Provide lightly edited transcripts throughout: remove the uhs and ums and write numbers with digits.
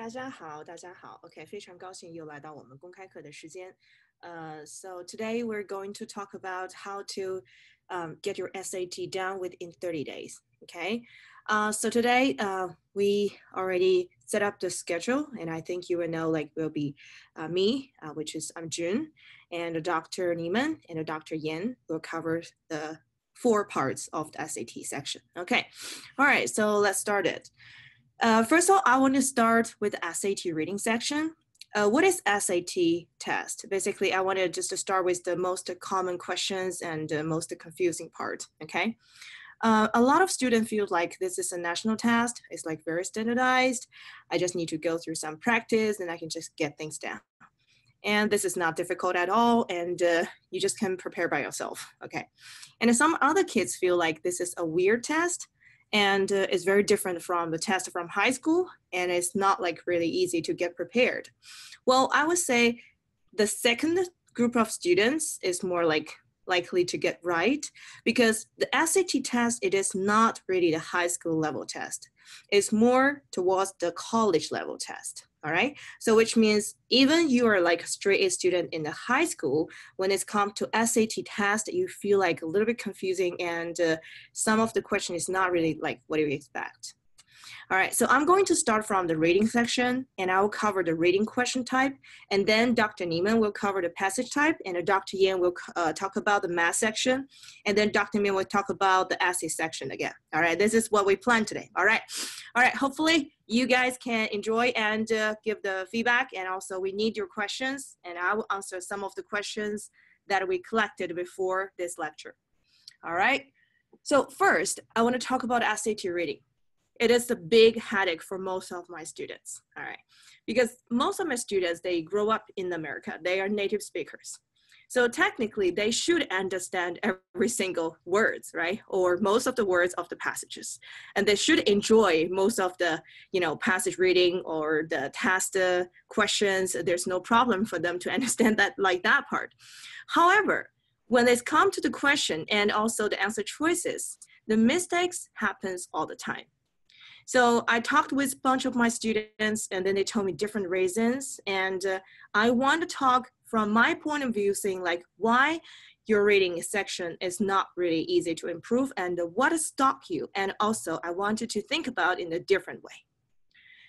大家好，大家好。OK，非常高兴又来到我们公开课的时间。So today we're going to talk about how to get your SAT done within 30 days. Okay. So today we already set up the schedule, and I think you will know like will be me, which is I'm June, and Dr. Neiman and Dr. Yan will cover the 4 parts of the SAT section. Okay. All right. So let's start it. First of all, I want to start with the SAT reading section. What is SAT test? Basically, I wanted just to start with the most common questions and the most confusing part, okay? A lot of students feel like this is a national test. It's like very standardized. I just need to go through some practice and I can just get things down. And this is not difficult at all, and you just can prepare by yourself, okay? And some other kids feel like this is a weird test, and it's very different from the test from high school, and it's not like really easy to get prepared. Well, I would say the second group of students is more like likely to get right, because the SAT test, it is not really the high school level test. It's more towards the college level test. All right. So which means even you are like a straight A student in the high school, when it's come to SAT test, you feel like a little bit confusing, and some of the question is not really like what do you expect. All right, so I'm going to start from the reading section, and I will cover the reading question type, and then Dr. Neiman will cover the passage type, and Dr. Yan will talk about the math section, and then Dr. Min will talk about the essay section again. All right, this is what we planned today. All right, hopefully you guys can enjoy and give the feedback, and also we need your questions, and I will answer some of the questions that we collected before this lecture. All right, so first, I want to talk about SAT reading. It is a big headache for most of my students, all right? Because most of my students, they grow up in America. They are native speakers. So technically, they should understand every single words, right? Or most of the words of the passages. And they should enjoy most of the, passage reading or the test questions. There's no problem for them to understand that like that part. However, when it's come to the question and also the answer choices, the mistakes happens all the time. So I talked with a bunch of my students, and then they told me different reasons. And I want to talk from my point of view, saying like why your reading section is not really easy to improve and what stopped you. And also I wanted to think about in a different way.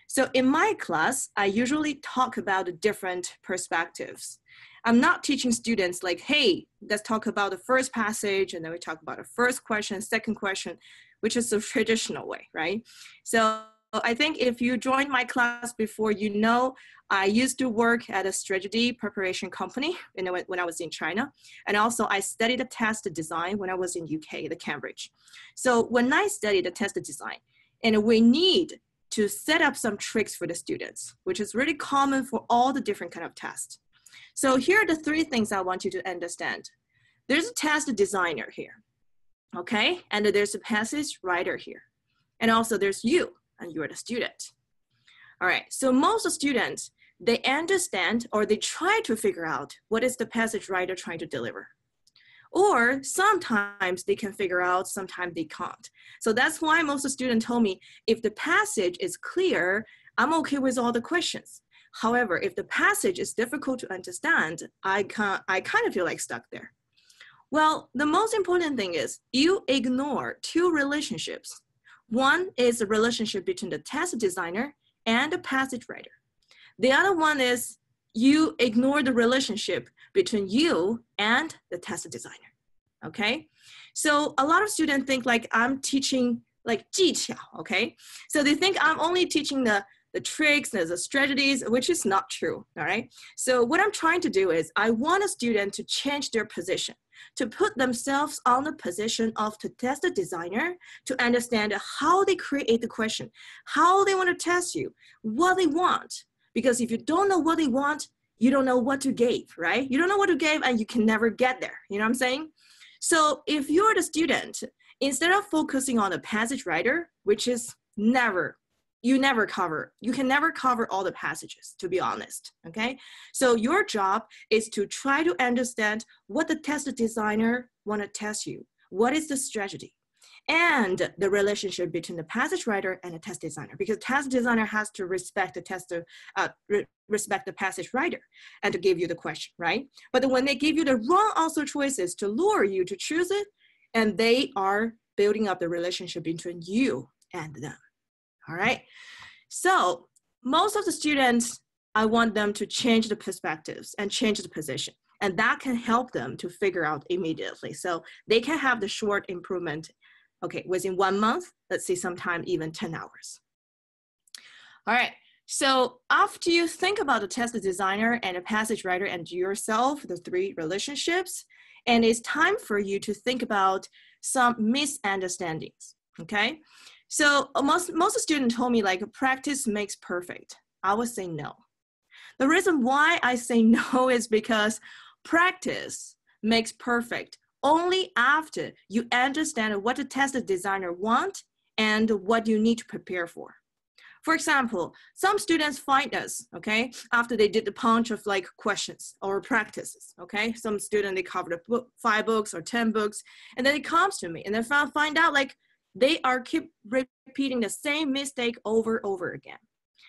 So in my class, I usually talk about the different perspectives. I'm not teaching students like, hey, let's talk about the first passage, and then we talk about the first question, second question, which is the traditional way, right? So I think if you joined my class before, you know I used to work at a strategy preparation company when I was in China. And also I studied the test design when I was in UK, the Cambridge. So when I studied the test design, and we need to set up some tricks for the students, which is really common for all the different kind of tests. So here are the 3 things I want you to understand. There's a test designer here. Okay, and there's a passage writer here. And also there's you, and you're the student. All right, so most students, they understand or they try to figure out what is the passage writer trying to deliver. Or sometimes they can figure out, sometimes they can't. So that's why most students told me, if the passage is clear, I'm okay with all the questions. However, if the passage is difficult to understand, I kind of feel like stuck there. Well, the most important thing is you ignore 2 relationships. One is the relationship between the test designer and the passage writer. The other one is you ignore the relationship between you and the test designer, okay? So a lot of students think like I'm teaching like 技巧, okay? So they think I'm only teaching the tricks, the strategies, which is not true, all right? So what I'm trying to do is I want a student to change their position, to put themselves on the position of the test designer, to understand how they create the question, how they want to test you, what they want. Because if you don't know what they want, you don't know what to give, right? You don't know what to give and you can never get there, you know what I'm saying? So if you're the student, instead of focusing on the passage writer, which is you can never cover all the passages, to be honest, okay? So your job is to try to understand what the test designer want to test you. What is the strategy? and the relationship between the passage writer and the test designer, because test designer has to respect the tester, respect the passage writer and to give you the question, right? But when they give you the wrong answer choices to lure you to choose it, and they are building up the relationship between you and them, all right? So most of the students, I want them to change the perspectives and change the position, and that can help them to figure out immediately. So they can have the short improvement, okay, within 1 month, let's say sometime even 10 hours. All right, so after you think about the test designer and the passage writer and yourself, the three relationships, and it's time for you to think about some misunderstandings, okay? So most students told me like practice makes perfect. I would say no. The reason why I say no is because practice makes perfect only after you understand what the test designer wants and what you need to prepare for. For example, some students find us, okay, after they did a bunch of like questions or practices, okay? Some student, they covered 5 books or 10 books, and then it comes to me and then find out like they are keep repeating the same mistake over again.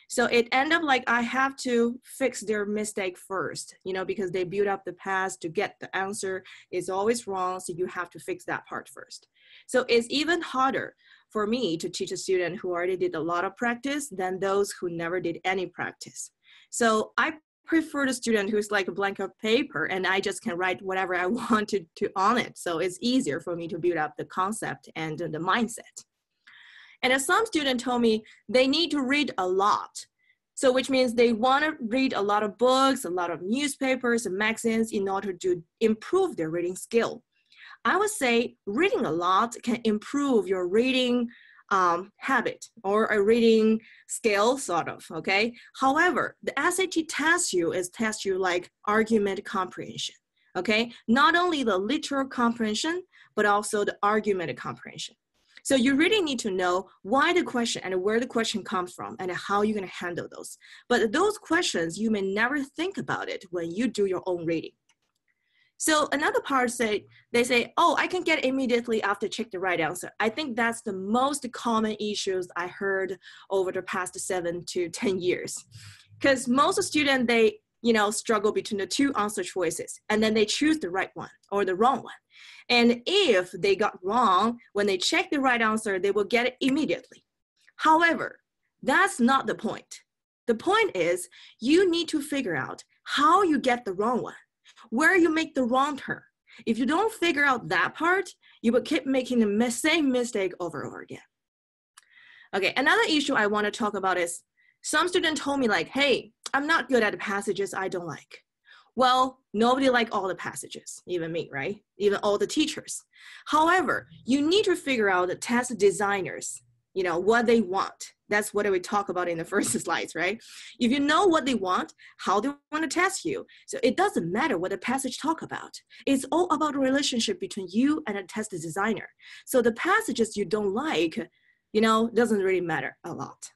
So it ended up like I have to fix their mistake first, you know, because they build up the past to get the answer is always wrong. So you have to fix that part first. So it's even harder for me to teach a student who already did a lot of practice than those who never did any practice. So I prefer the student who's like a blank of paper and I just can write whatever I want to on it. So it's easier for me to build up the concept and the mindset. And as some students told me, they need to read a lot. So which means they want to read a lot of books, a lot of newspapers and magazines in order to improve their reading skill. I would say reading a lot can improve your reading habit or a reading skill, sort of, okay? However, the SAT tests you like argument comprehension, okay? Not only the literal comprehension, but also the argument comprehension. So you really need to know why the question and where the question comes from and how you're going to handle those. But those questions, you may never think about it when you do your own reading. So another part they say, oh, I can get immediately after check the right answer. I think that's the most common issues I heard over the past 7 to 10 years. Because most students, they struggle between the 2 answer choices and then they choose the right one or the wrong one. And if they got wrong, when they check the right answer, they will get it immediately. However, that's not the point. The point is you need to figure out how you get the wrong one, where you make the wrong turn. If you don't figure out that part, you will keep making the same mistake over and over again. Okay, another issue I want to talk about is some students told me like, hey, I'm not good at the passages I don't like. Well, nobody likes all the passages, even me, right? Even all the teachers. However, you need to figure out the test designers, what they want. That's what we talk about in the first slides, right? If you know what they want, how they want to test you. So it doesn't matter what the passage talk about. It's all about the relationship between you and a test designer. So the passages you don't like, doesn't really matter a lot.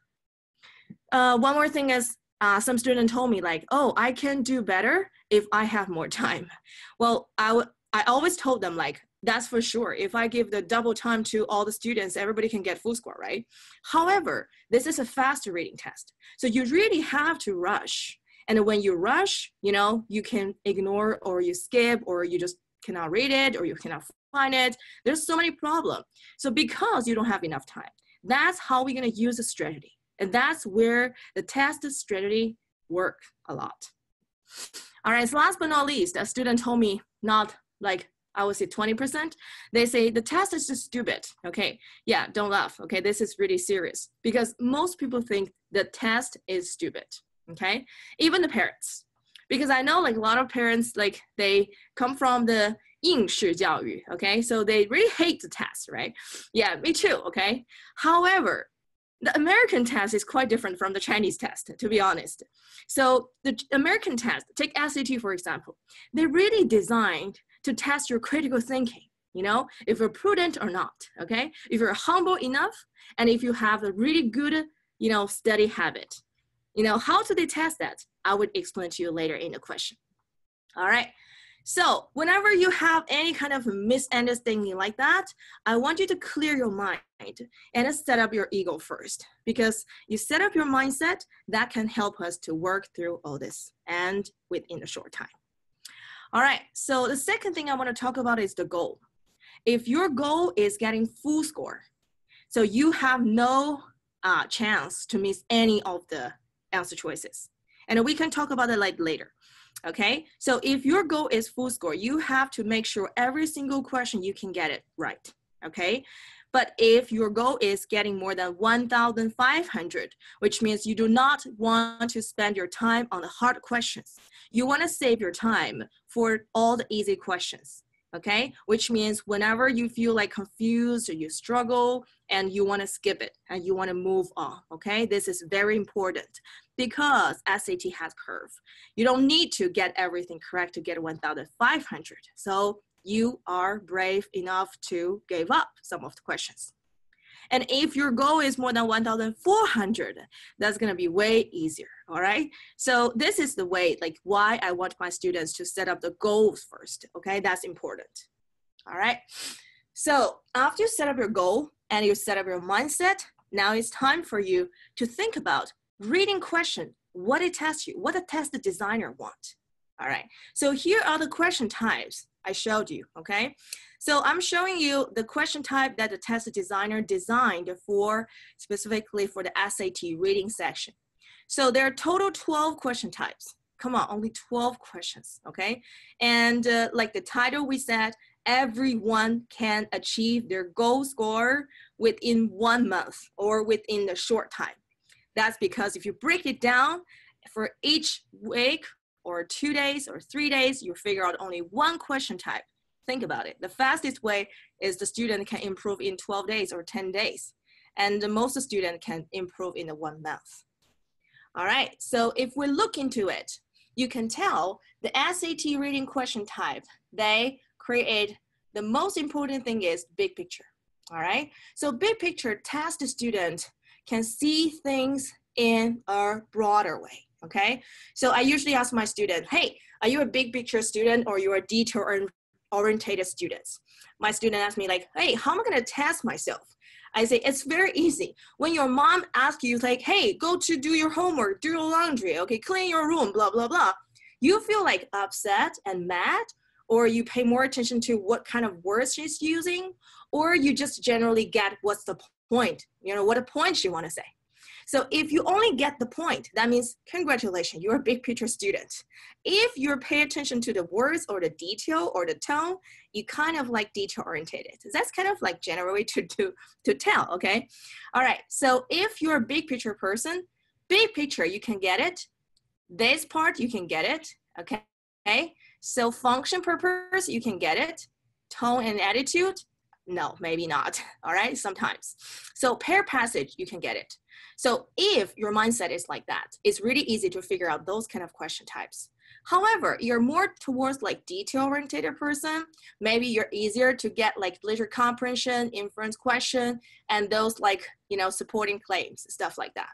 One more thing is, some student told me like, oh, I can do better if I have more time. Well, I always told them like, that's for sure. If I give the double time to all the students, everybody can get full score, right? However, this is a fast reading test. So you really have to rush. And when you rush, you can ignore or you skip or you just cannot read it or you cannot find it. There's so many problems. So because you don't have enough time, that's how we're going to use a strategy. And that's where the test strategy work a lot. All right, so last but not least, a student told me not like, I would say 20%. They say the test is just stupid. Okay, yeah, don't laugh. Okay, this is really serious because most people think the test is stupid. Okay, even the parents. Because I know like a lot of parents, like they come from the 应试教育, okay? So they really hate the test, right? Yeah, me too, okay? However, the American test is quite different from the Chinese test, to be honest. So the American test, take SAT for example, they're really designed to test your critical thinking, if you're prudent or not, okay? If you're humble enough, and if you have a really good, study habit. How do they test that? I would explain to you later in the question. All right. So whenever you have any kind of misunderstanding like that, I want you to clear your mind and set up your ego first, because you set up your mindset, that can help us to work through all this and within a short time. All right, so the second thing I want to talk about is the goal. If your goal is getting full score, so you have no chance to miss any of the answer choices. And we can talk about it like later. Okay, so if your goal is full score, you have to make sure every single question you can get it right. Okay, but if your goal is getting more than 1,500, which means you do not want to spend your time on the hard questions, you want to save your time for all the easy questions. Okay, which means whenever you feel like confused or you struggle and you want to skip it and you want to move on, okay, this is very important because SAT has curve. You don't need to get everything correct to get 1,500. So you are brave enough to give up some of the questions. And if your goal is more than 1,400, that's going to be way easier, all right? So this is the way, like why I want my students to set up the goals first, okay? That's important, all right? So after you set up your goal and you set up your mindset, now it's time for you to think about reading question, what it tests you, what the test the designer want, all right? So here are the question types I showed you, okay? So I'm showing you the question type that the test designer designed for, specifically for the SAT reading section. So there are total 12 question types. Come on, only 12 questions, okay? And like the title we said, everyone can achieve their goal score within 1 month or within a short time. That's because if you break it down for each week or 2 days or 3 days, you figure out only one question type. Think about it. The fastest way is the student can improve in 12 days or 10 days. And the most student can improve in 1 month. All right, so if we look into it, you can tell the SAT reading question type, they create, the most important thing is big picture, all right? So big picture tests the student can see things in a broader way, okay? So I usually ask my student, hey, are you a big picture student or you're a detail-oriented student? My student asks me like, hey, how am I gonna test myself? I say, it's very easy. When your mom asks you like, hey, go to do your homework, do your laundry, okay, clean your room, blah, blah, blah. You feel like upset and mad, or you pay more attention to what kind of words she's using, or you just generally get what's the point, you know, what a point you wanna say. So if you only get the point, that means congratulations, you're a big picture student. If you pay attention to the words or the detail or the tone, you kind of like detail oriented. That's kind of like general way to tell, okay? All right, so if you're a big picture person, big picture, you can get it. This part, you can get it, okay? So function purpose, you can get it. Tone and attitude, no, maybe not, all right, sometimes. So pair passage, you can get it. So if your mindset is like that, it's really easy to figure out those kind of question types. However, you're more towards like detail-oriented person, maybe you're easier to get like literature comprehension, inference question, and those like, you know, supporting claims, stuff like that.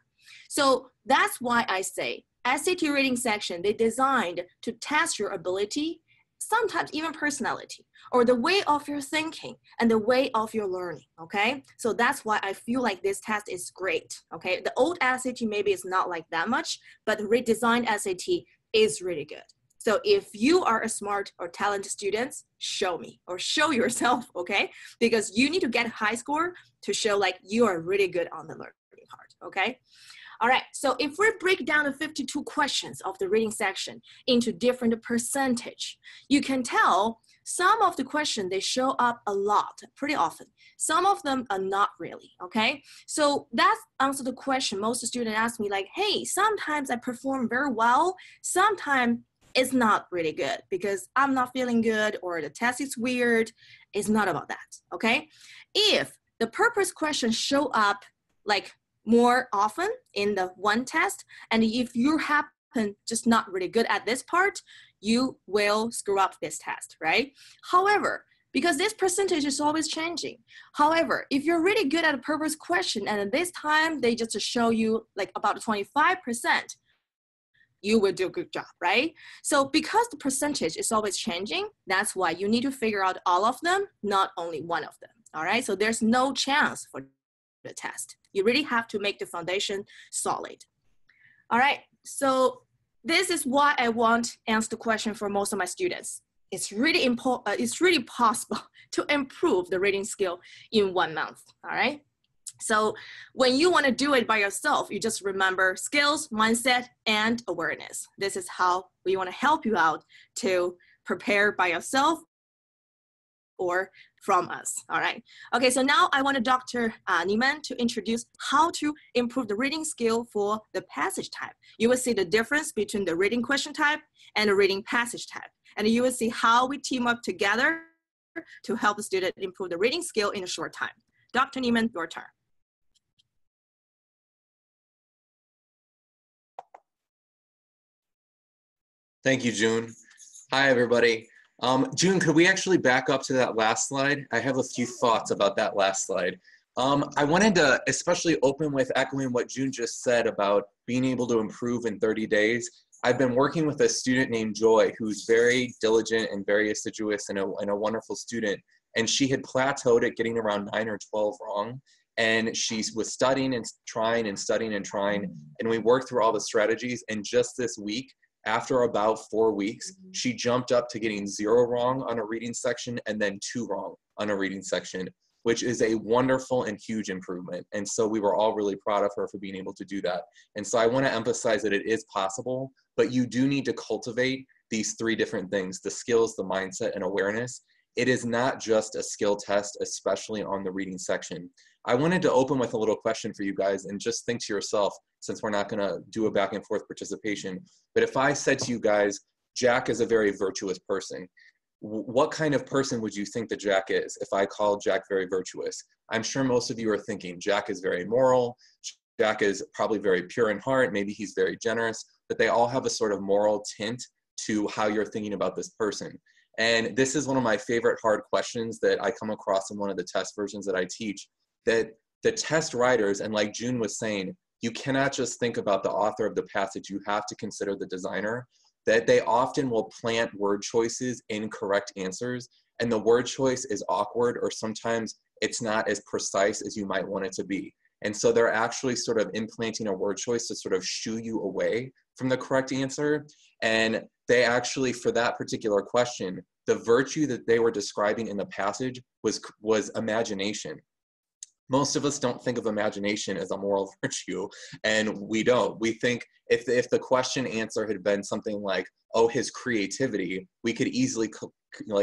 So that's why I say SAT reading section, they designed to test your ability, sometimes even personality, or the way of your thinking and the way of your learning, okay? So that's why I feel like this test is great, okay? The old SAT maybe is not like that much, but the redesigned SAT is really good. So if you are a smart or talented student, show me or show yourself, okay? Because you need to get a high score to show like you are really good on the learning part, okay? All right, so if we break down the 52 questions of the reading section into different percentage, you can tell some of the questions, they show up a lot, pretty often. Some of them are not really, okay? So that's answer the question most students ask me like, hey, sometimes I perform very well, sometimes it's not really good because I'm not feeling good or the test is weird. It's not about that, okay? If the purpose questions show up like more often in the one test, and if you happen just not really good at this part, you will screw up this test, right? However, because this percentage is always changing. However, if you're really good at a purpose question and this time they just show you like about 25%, you will do a good job, right? So because the percentage is always changing, that's why you need to figure out all of them, not only one of them, all right? So there's no chance for the test. You really have to make the foundation solid. All right, so this is why I want to answer the question for most of my students. It's really important, it's really possible to improve the reading skill in 1 month, all right? So when you want to do it by yourself, you just remember skills, mindset, and awareness. This is how we want to help you out to prepare by yourself or from us, all right? Okay, so now I want Dr. Niemann to introduce how to improve the reading skill for the passage type. You will see the difference between the reading question type and the reading passage type. And you will see how we team up together to help the student improve the reading skill in a short time. Dr. Niemann, your turn. Thank you, June. Hi, everybody. June, could we actually back up to that last slide? I have a few thoughts about that last slide. I wanted to especially open with echoing what June just said about being able to improve in 30 days. I've been working with a student named Joy, who's very diligent and very assiduous and a wonderful student. And she had plateaued at getting around 9 or 12 wrong. And she was studying and trying and studying and trying. And we worked through all the strategies. And just this week, after about 4 weeks, she jumped up to getting 0 wrong on a reading section and then 2 wrong on a reading section, which is a wonderful and huge improvement. And so we were all really proud of her for being able to do that. And so I want to emphasize that it is possible, but you do need to cultivate these 3 different things: the skills, the mindset, and awareness. It is not just a skill test, especially on the reading section. I wanted to open with a little question for you guys and just think to yourself, since we're not going to do a back and forth participation, but if I said to you guys, Jack is a very virtuous person, what kind of person would you think that Jack is if I called Jack very virtuous? I'm sure most of you are thinking Jack is very moral, Jack is probably very pure in heart, maybe he's very generous, but they all have a sort of moral tint to how you're thinking about this person. And this is one of my favorite hard questions that I come across in one of the test versions that I teach, that the test writers, and like June was saying, you cannot just think about the author of the passage, you have to consider the designer, that they often will plant word choices in correct answers, and the word choice is awkward, or sometimes it's not as precise as you might want it to be. And so they're actually sort of implanting a word choice to sort of shoo you away from the correct answer. And they actually, for that particular question, the virtue that they were describing in the passage was imagination. Most of us don't think of imagination as a moral virtue, and we don't. We think if the question answer had been something like, oh, his creativity, we could easily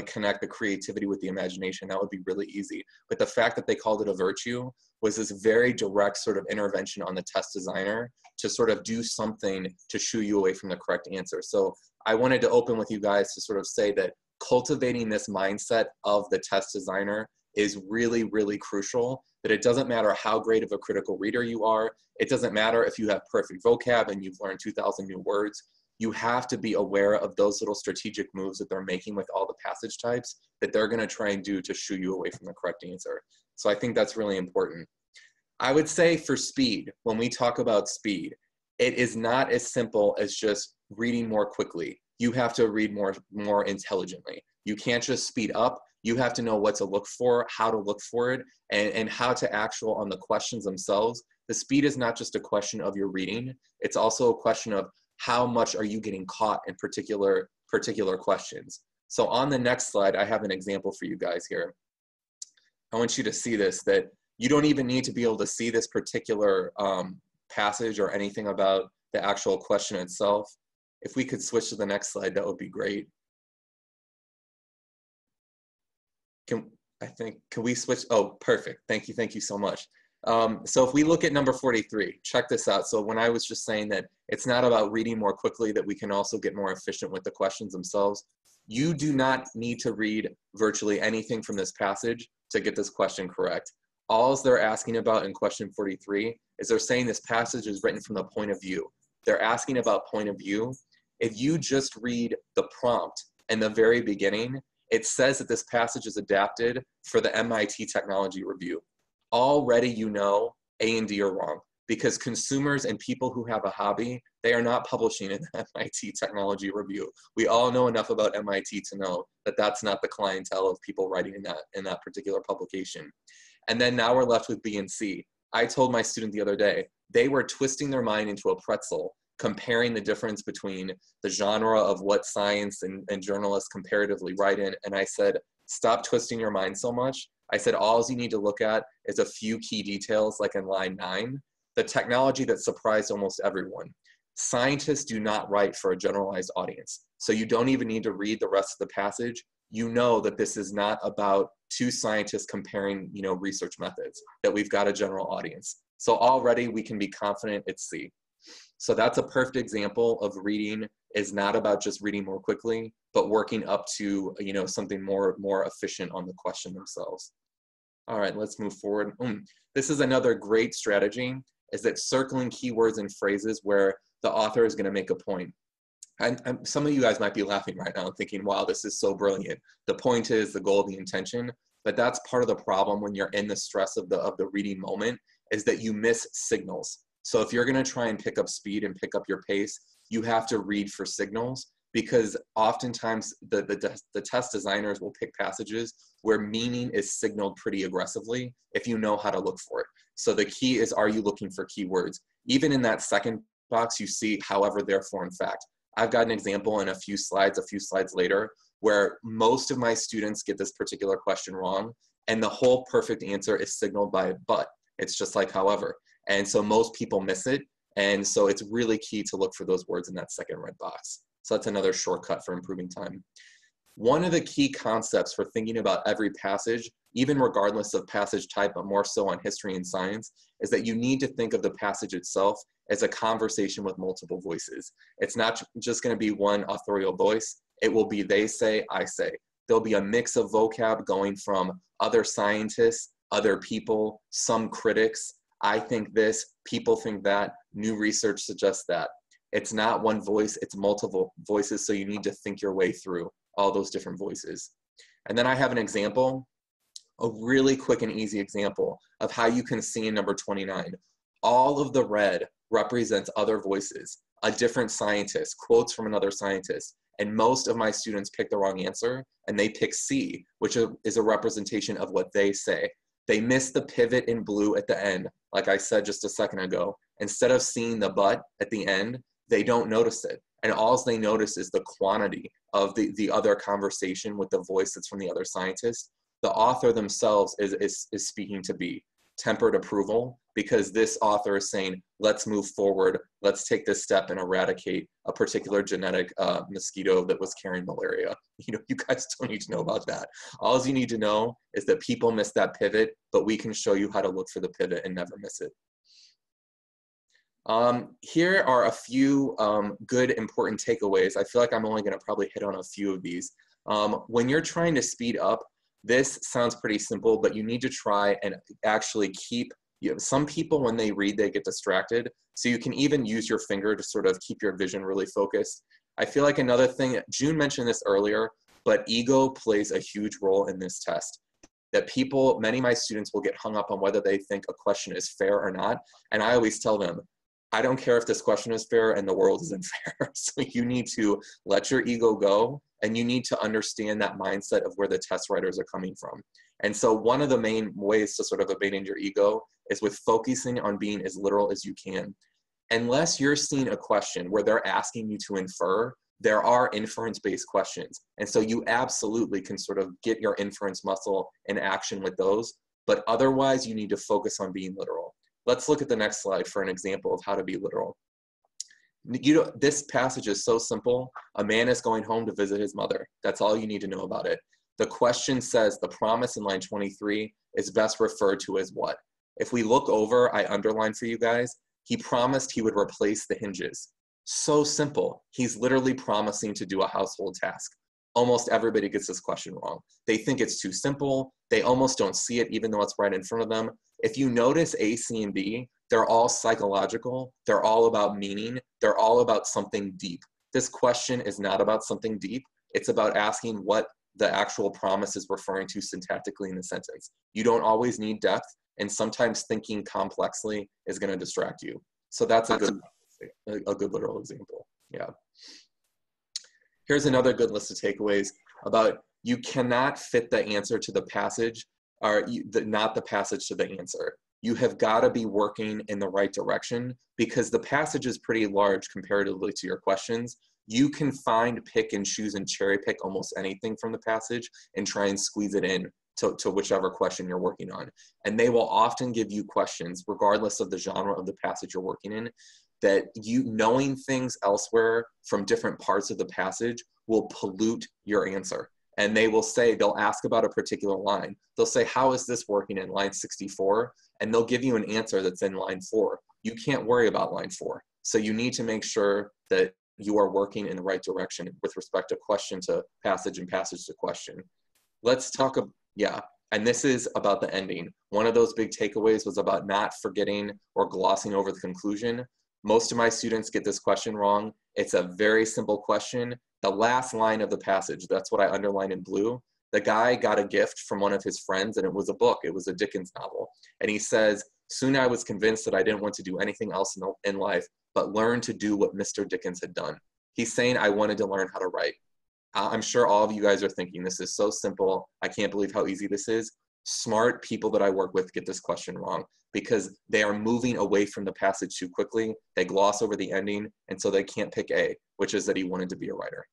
connect the creativity with the imagination. That would be really easy. But the fact that they called it a virtue was this very direct sort of intervention on the test designer to sort of do something to shoo you away from the correct answer. So I wanted to open with you guys to sort of say that cultivating this mindset of the test designer is really, really crucial, that it doesn't matter how great of a critical reader you are. It doesn't matter if you have perfect vocab and you've learned 2,000 new words. You have to be aware of those little strategic moves that they're making with all the passage types that they're going to try and do to shoo you away from the correct answer. So I think that's really important. I would say for speed, when we talk about speed, it is not as simple as just reading more quickly. You have to read more intelligently. You can't just speed up. You have to know what to look for, how to look for it, and how to actual on the questions themselves. The speed is not just a question of your reading. It's also a question of how much are you getting caught in particular questions. So on the next slide, I have an example for you guys here. I want you to see this, that you don't even need to be able to see this particular passage or anything about the actual question itself. If we could switch to the next slide, that would be great. Can we switch? Oh, perfect. Thank you so much. So if we look at number 43, check this out. So when I was just saying that it's not about reading more quickly, that we can also get more efficient with the questions themselves. You do not need to read virtually anything from this passage to get this question correct. All they're asking about in question 43 is they're saying this passage is written from the point of view. They're asking about point of view. If you just read the prompt in the very beginning, it says that this passage is adapted for the MIT Technology Review. Already you know A and D are wrong. because consumers and people who have a hobby, they are not publishing in the MIT Technology Review. We all know enough about MIT to know that that's not the clientele of people writing in that particular publication. And then now we're left with B and C. I told my student the other day, they were twisting their mind into a pretzel, comparing the difference between the genre of what science and journalists comparatively write in. And I said, stop twisting your mind so much. I said, all you need to look at is a few key details, like in line 9, the technology that surprised almost everyone. Scientists do not write for a generalized audience. So you don't even need to read the rest of the passage. You know that this is not about two scientists comparing, research methods, that we've got a general audience. So already we can be confident it's C. So that's a perfect example of reading is not about just reading more quickly, but working up to, something more efficient on the question themselves. All right, let's move forward. This is another great strategy, is that circling keywords and phrases where the author is going to make a point. And some of you guys might be laughing right now thinking, wow, this is so brilliant. The point is the goal, the intention, but that's part of the problem when you're in the stress of the reading moment, is that you miss signals. So if you're going to try and pick up speed and pick up your pace, you have to read for signals, because oftentimes the test designers will pick passages where meaning is signaled pretty aggressively if you know how to look for it. So the key is, are you looking for keywords? Even in that second box, you see however, therefore, in fact. I've got an example in a few slides later, where most of my students get this particular question wrong, and the whole perfect answer is signaled by but. It's just like however. And so most people miss it. And so it's really key to look for those words in that second red box. So that's another shortcut for improving time. One of the key concepts for thinking about every passage, even regardless of passage type, but more so on history and science, is that you need to think of the passage itself as a conversation with multiple voices. It's not just going to be one authorial voice. It will be they say, I say. There'll be a mix of vocab going from other scientists, other people, some critics. I think this, people think that, new research suggests that. It's not one voice, it's multiple voices, so you need to think your way through all those different voices. And then I have an example, a really quick and easy example of how you can see in number 29. All of the red represents other voices, a different scientist, quotes from another scientist. And most of my students pick the wrong answer, and they pick C, which is a representation of what they say. They miss the pivot in blue at the end, like I said just a second ago. Instead of seeing the but at the end, they don't notice it. And all they notice is the quantity of the other conversation with the voice that's from the other scientist. The author themselves is speaking to B, tempered approval, because this author is saying, let's move forward, let's take this step and eradicate a particular genetic mosquito that was carrying malaria. You guys don't need to know about that. All you need to know is that people miss that pivot, but we can show you how to look for the pivot and never miss it. Here are a few good, important takeaways. I feel like I'm only going to probably hit on a few of these. When you're trying to speed up, this sounds pretty simple, but you need to try and actually keep, some people when they read, they get distracted. So you can even use your finger to sort of keep your vision really focused. I feel like another thing, June mentioned this earlier, but ego plays a huge role in this test. That people, many of my students will get hung up on whether they think a question is fair or not. And I always tell them, I don't care if this question is fair and the world isn't fair. So you need to let your ego go, and you need to understand that mindset of where the test writers are coming from. And so one of the main ways to sort of abandon your ego is with focusing on being as literal as you can. Unless you're seeing a question where they're asking you to infer, there are inference-based questions. And so you absolutely can sort of get your inference muscle in action with those, but otherwise you need to focus on being literal. Let's look at the next slide for an example of how to be literal. This passage is so simple. A man is going home to visit his mother. That's all you need to know about it. The question says the promise in line 23 is best referred to as what? If we look over, I underlined for you guys, he promised he would replace the hinges. So simple. He's literally promising to do a household task. Almost everybody gets this question wrong. They think it's too simple. They almost don't see it even though it's right in front of them. If you notice A, C, and D, they're all psychological. They're all about meaning. They're all about something deep. This question is not about something deep. It's about asking what the actual promise is referring to syntactically in the sentence. You don't always need depth, and sometimes thinking complexly is going to distract you. So that's a good literal example. Yeah. Here's another good list of takeaways about you cannot fit the answer to the passage, or not the passage to the answer. You have got to be working in the right direction because the passage is pretty large comparatively to your questions. You can find, pick, and choose and cherry pick almost anything from the passage and try and squeeze it in to whichever question you're working on. And they will often give you questions, regardless of the genre of the passage you're working in, that you knowing things elsewhere from different parts of the passage will pollute your answer. And they will say, they'll ask about a particular line. They'll say, how is this working in line 64? And they'll give you an answer that's in line 4. You can't worry about line 4. So you need to make sure that you are working in the right direction with respect to question to passage and passage to question. Let's talk, yeah, and this is about the ending. One of those big takeaways was about not forgetting or glossing over the conclusion. Most of my students get this question wrong. It's a very simple question. The last line of the passage, that's what I underline in blue. The guy got a gift from one of his friends and it was a book. It was a Dickens novel. And he says, soon I was convinced that I didn't want to do anything else in life but learn to do what Mr. Dickens had done. He's saying I wanted to learn how to write. I'm sure all of you guys are thinking this is so simple. I can't believe how easy this is. Smart people that I work with get this question wrong because they are moving away from the passage too quickly. They gloss over the ending, and so they can't pick A, which is that he wanted to be a writer.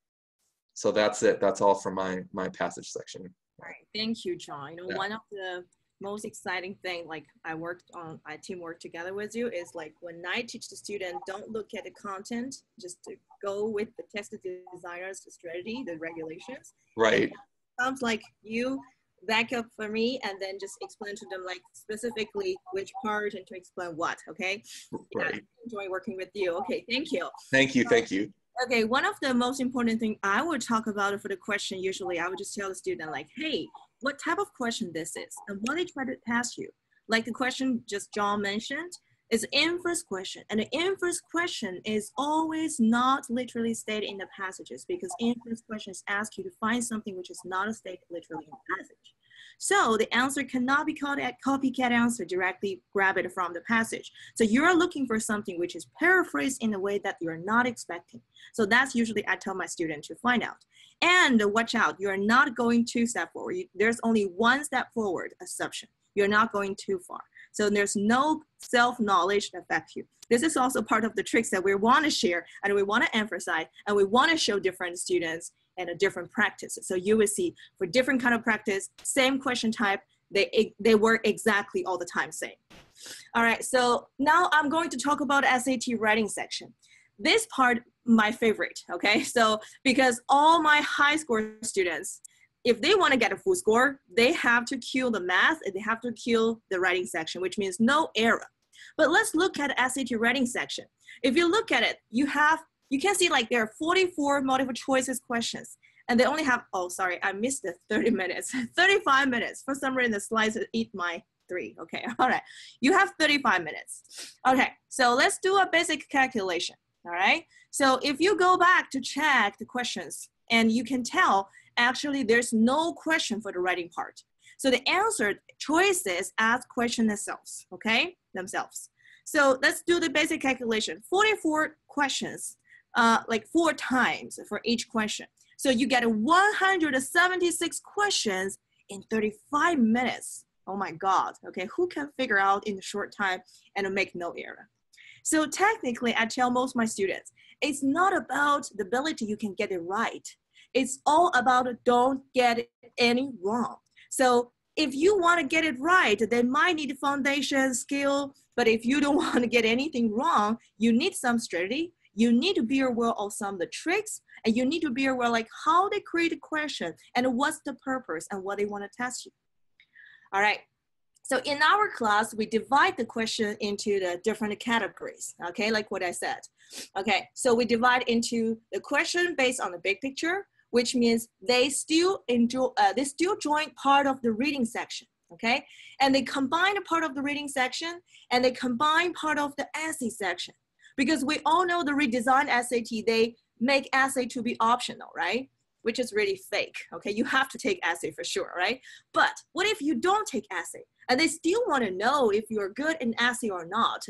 So that's it. That's all for my passage section. All right. Thank you, John. You know, Yeah. one of the most exciting thing, like I teamwork together with you, is like when I teach the student, don't look at the content, just to go with the text designer's strategy, the regulations. Right. Sounds like you back up for me and then just explain to them like specifically which part and to explain what, okay? Yeah, Right. I enjoy working with you. Okay, thank you. Thank you. Thank you. Okay, one of the most important thing I would talk about for the question, usually I would just tell the student like, hey, what type of question this is and what they try to ask you. Like the question just John mentioned is inverse question. And the inverse question is always not literally stated in the passages because inverse questions ask you to find something which is not stated literally in the passage. So the answer cannot be called a copycat answer, directly grab it from the passage. So you're looking for something which is paraphrased in a way that you're not expecting. So that's usually I tell my student to find out. And watch out, you're not going 2 steps forward. There's only 1 step forward assumption. You're not going too far. So there's no self-knowledge that affects you. This is also part of the tricks that we want to share and we want to emphasize and we want to show different students and a different practice. So you will see for different kind of practice, same question type, they work exactly all the time same. All right, so now I'm going to talk about SAT writing section. This part, my favorite, okay? So because all my high score students, if they want to get a full score, they have to kill the math and they have to kill the writing section, which means no error. But let's look at SAT writing section. If you look at it, you can see like there are 44 multiple choices questions and they only have, oh, sorry, I missed the 30 minutes, 35 minutes. For some reason, the slides eat my 3. Okay, all right. You have 35 minutes. Okay, so let's do a basic calculation, all right? So if you go back to check the questions and you can tell, actually there's no question for the writing part. So the answer choices ask question themselves, okay, themselves. So let's do the basic calculation. 44 questions, like 4 times for each question. So you get 176 questions in 35 minutes. Oh my God, okay, who can figure out in a short time and make no error? So technically, I tell most of my students, it's not about the ability you can get it right. It's all about don't get any wrong. So if you want to get it right, they might need foundation skill, but if you don't want to get anything wrong, you need some strategy. You need to be aware of some of the tricks, and you need to be aware like how they create a question and what's the purpose and what they want to test you. All right. So in our class, we divide the question into the different categories, okay, like what I said. Okay, so we divide into the question based on the big picture, which means they still join part of the reading section, okay? And they combine a part of the reading section and they combine part of the essay section. Because we all know the redesigned SAT, they make essay to be optional, right? which is really fake, okay? You have to take essay for sure, right? But what if you don't take essay and they still want to know if you're good in essay or not?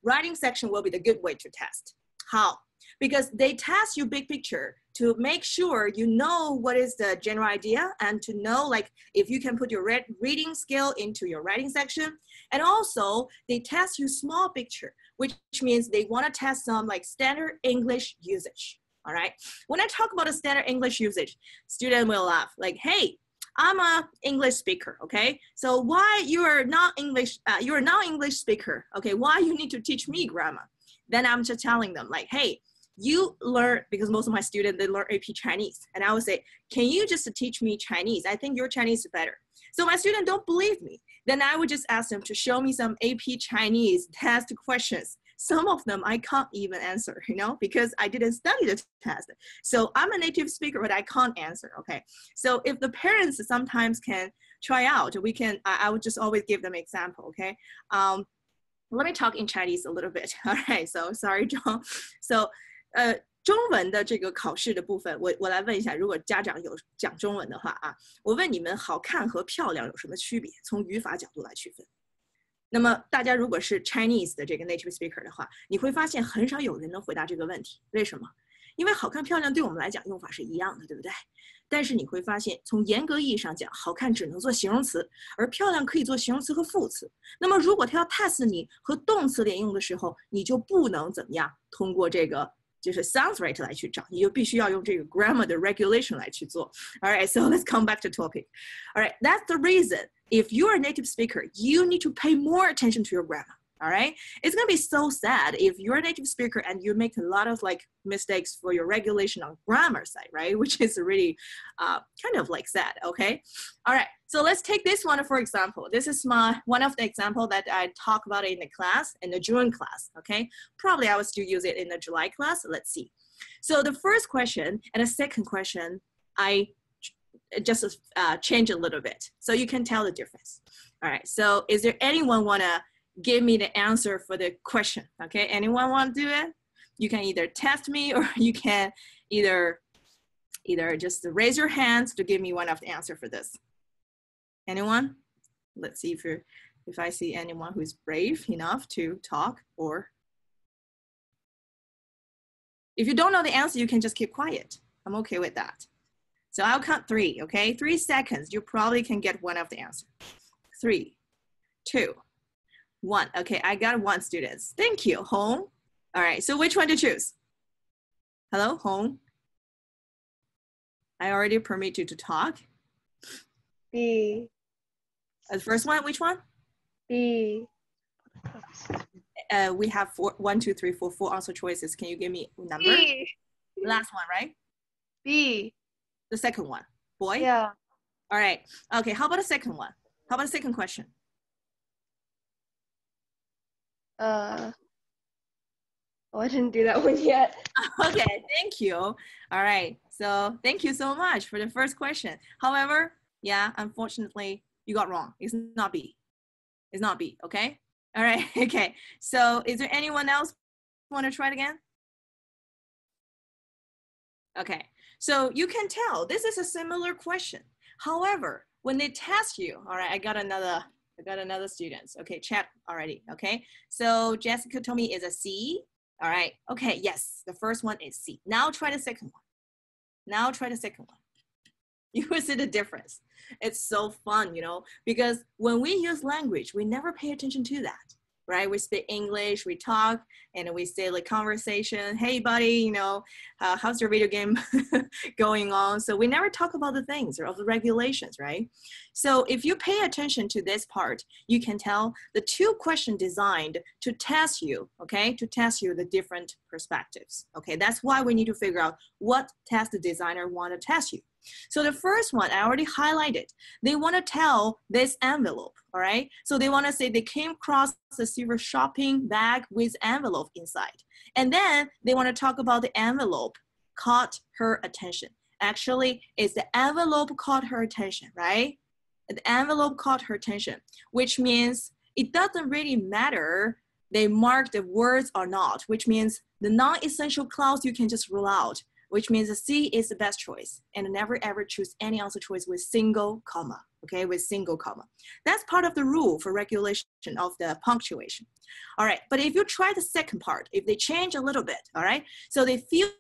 Writing section will be the good way to test. How? Because they test you big picture to make sure you know what is the general idea and to know like if you can put your reading skill into your writing section. And also they test you small picture, which means they want to test some like standard English usage. All right. When I talk about a standard English usage, student will laugh like, hey, I'm a English speaker, okay? So why you're not English speaker, okay? Why you need to teach me grammar? Then I'm just telling them like, hey, you learn, because most of my students, they learn AP Chinese. And I would say, can you just teach me Chinese? I think your Chinese is better. So my students don't believe me. Then I would just ask them to show me some AP Chinese test questions. Some of them I can't even answer, you know, because I didn't study the test. So I'm a native speaker, but I can't answer, okay? So if the parents sometimes can try out, I would just always give them example, okay? Let me talk in Chinese a little bit. All right, so sorry, John. So, 中文的这个考试的部分，我来问一下，如果家长有讲中文的话啊，我问你们好看和漂亮有什么区别？从语法角度来区分。那么大家如果是 Chinese 的这个 native speaker 的话，你会发现很少有人能回答这个问题。为什么？因为好看漂亮对我们来讲用法是一样的，对不对？但是你会发现，从严格意义上讲，好看只能做形容词，而漂亮可以做形容词和副词。那么如果他要 test 你和动词连用的时候，你就不能怎么样通过这个就是 sounds right 来去找，你就必须要用这个 grammar 的 regulation 来去做。All right, so let's come back to topic. All right, that's the reason. If you're a native speaker, you need to pay more attention to your grammar. All right, it's gonna be so sad if you're a native speaker and you make a lot of like mistakes for your regulation on grammar side, right? Which is really kind of like sad. Okay, all right. So let's take this one for example. This is one of the example that I talk about in the class, in the June class. Okay, probably I will still use it in the July class. Let's see. So the first question and the second question, I just change a little bit so you can tell the difference. All right. So is there anyone wanna give me the answer for the question? Okay, anyone want to do it? You can either test me or you can either just raise your hands to give me one of the answer for this. Anyone? Let's see if I see anyone who's brave enough to talk, or if you don't know the answer, you can just keep quiet. I'm okay with that. So I'll count 3, okay? 3 seconds, you probably can get one of the answer. 3, 2, 1. Okay, I got 1 students. Thank you, Hong. All right, so which one to choose? Hello, Hong. I already permit you to talk. B. The first one, which one? B. We have 4 answer choices. Can you give me a number? B. Last one, right? B. The second one. Boy? Yeah. All right. Okay, how about the second one? How about the second question? Oh, I didn't do that one yet. Okay, thank you. All right, so thank you so much for the first question. However, yeah, unfortunately, you got wrong. It's not B. It's not B, okay? All right, okay. So is there anyone else want to try it again? Okay, so you can tell this is a similar question. However, when they test you, all right, I got another student. Okay, chat already, okay? So Jessica told me is a C. All right, okay, yes, the first one is C. Now try the second one. Now try the second one. You will see the difference. It's so fun, you know, because when we use language, we never pay attention to that, right? We speak English, we talk, and we say like conversation, hey buddy, you know, how's your video game going on? So we never talk about the things or of the regulations, right? So if you pay attention to this part, you can tell the 2 questions designed to test you, okay? To test you the different perspectives, okay? That's why we need to figure out what test the designer want to test you. So the first one, I already highlighted. They want to tell this envelope, all right? So they want to say they came across a silver shopping bag with envelope inside. And then they want to talk about the envelope caught her attention. Actually, it's the envelope caught her attention, right? The envelope caught her attention, which means it doesn't really matter they mark the words or not, which means the non-essential clause you can just rule out. which means the C is the best choice, and never ever choose any answer choice with single comma, okay, with single comma. That's part of the rule for regulation of the punctuation. All right, but if you try the second part, if they change a little bit, all right, so they fill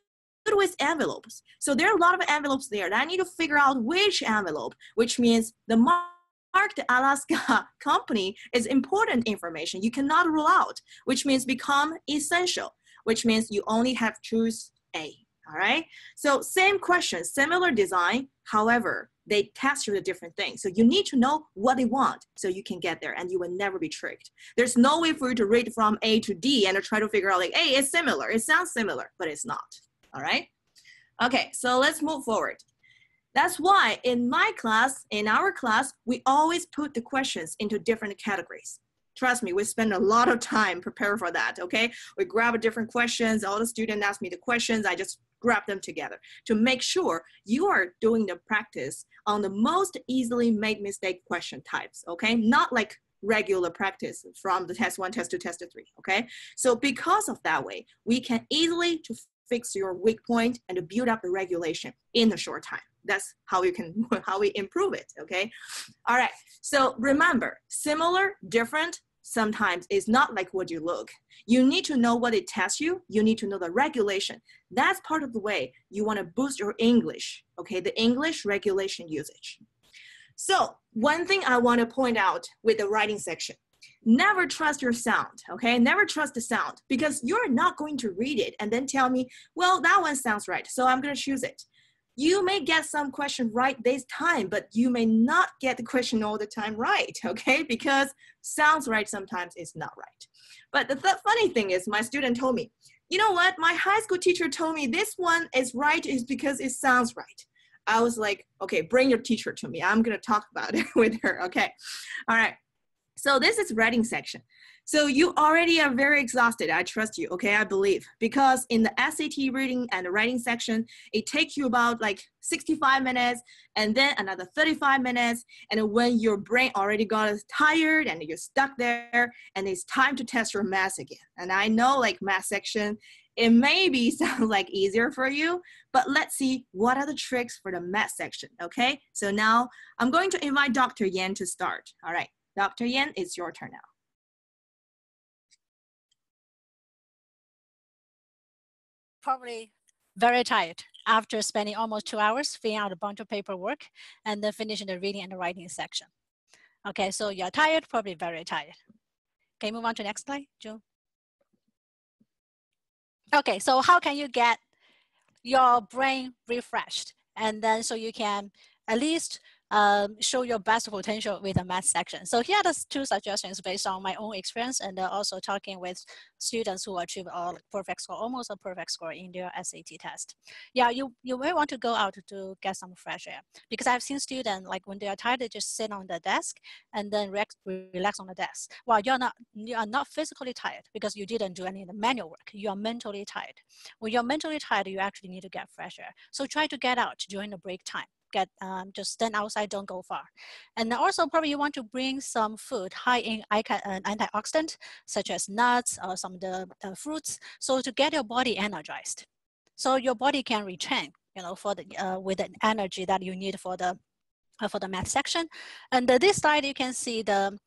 with envelopes. So there are a lot of envelopes there, and I need to figure out which envelope, which means the marked Alaska company is important information you cannot rule out, which means become essential, which means you only have to choose A, all right? So same question, similar design, however, they test you a different thing. So you need to know what they want so you can get there and you will never be tricked. There's no way for you to read from A to D and to try to figure out like, hey, it's similar, it sounds similar, but it's not, all right? Okay, so let's move forward. That's why in my class, in our class, we always put the questions into different categories. Trust me, we spend a lot of time preparing for that, okay? We grab different questions, all the students ask me the questions, I just grab them together to make sure you are doing the practice on the most easily made mistake question types, okay? Not like regular practice from the test 1, test 2, test 3, okay? So because of that way, we can easily to fix your weak point and to build up the regulation in a short time. That's how you can, how we improve it, okay? All right, so remember, similar, different, sometimes is not like what you look. You need to know what it tests you. You need to know the regulation. That's part of the way you want to boost your English, okay? The English regulation usage. So one thing I want to point out with the writing section, never trust your sound, okay? Never trust the sound because you're not going to read it and then tell me, well, that one sounds right, so I'm going to choose it. You may get some question right this time, but you may not get the question all the time right, okay? Because sounds right sometimes is not right. But the funny thing is my student told me, you know what? My high school teacher told me this one is right is because it sounds right. I was like, okay, bring your teacher to me. I'm gonna talk about it with her, okay? All right, so this is writing section. So you already are very exhausted, I trust you, okay, I believe. Because in the SAT reading and the writing section, it takes you about like 65 minutes and then another 35 minutes. And when your brain already got tired and you're stuck there and it's time to test your math again. And I know like math section, it maybe sounds like easier for you, but let's see what are the tricks for the math section, okay? So now I'm going to invite Dr. Yan to start. All right, Dr. Yan, it's your turn now. Probably very tired after spending almost 2 hours filling out a bunch of paperwork and then finishing the reading and the writing section. Okay, so you're tired, probably very tired. Can you move on to the next slide, June? Okay, so how can you get your brain refreshed? And then so you can at least show your best potential with the math section. So here are the 2 suggestions based on my own experience and also talking with students who achieve a perfect score, almost a perfect score in their SAT test. Yeah, you may want to go out to get some fresh air because I've seen students like when they are tired, they just sit on the desk and then relax on the desk. Well, you are not physically tired because you didn't do any of the manual work. You are mentally tired. When you're mentally tired, you actually need to get fresh air. So try to get out during the break time. Just stand outside, don't go far. And also probably you want to bring some food high in antioxidant, such as nuts or some of the fruits, so to get your body energized. So your body can retrain, you know, for the, with the energy that you need for the math section. And this slide, you can see the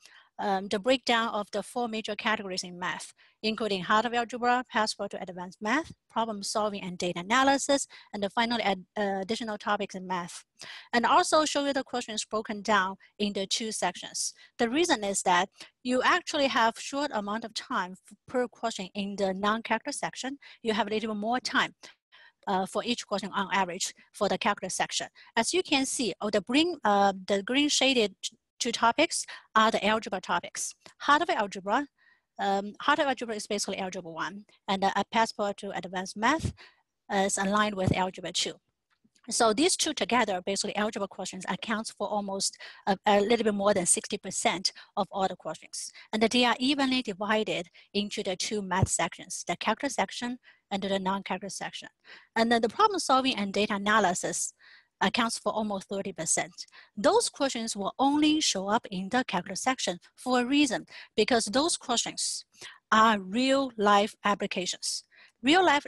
breakdown of the 4 major categories in math, including heart of algebra, passport to advanced math, problem solving and data analysis, and then finally additional topics in math. And also show you the questions broken down in the 2 sections. The reason is that you actually have short amount of time per question in the non-calculus section. You have a little bit more time for each question on average for the calculus section. As you can see, the green shaded 2 topics are the algebra topics. Heart of algebra is basically algebra 1, and a passport to advanced math is aligned with algebra 2. So these 2 together, basically algebra questions accounts for almost a little bit more than 60% of all the questions. And they are evenly divided into the 2 math sections, the calculus section and the non-calculus section. And then the problem solving and data analysis accounts for almost 30%. Those questions will only show up in the calculus section for a reason, because those questions are real life applications. Real life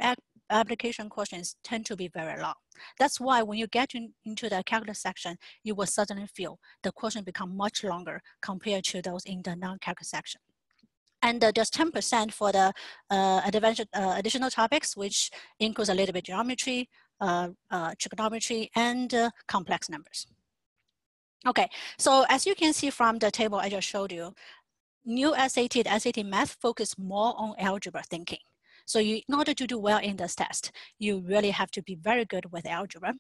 application questions tend to be very long. That's why when you get into the calculus section, you will suddenly feel the question become much longer compared to those in the non-calculus section. And there's 10% for the additional topics, which includes a little bit geometry, trigonometry, and complex numbers. Okay, so as you can see from the table I just showed you, new SAT, the SAT math focus more on algebra thinking. So in order to do well in this test, you really have to be very good with algebra.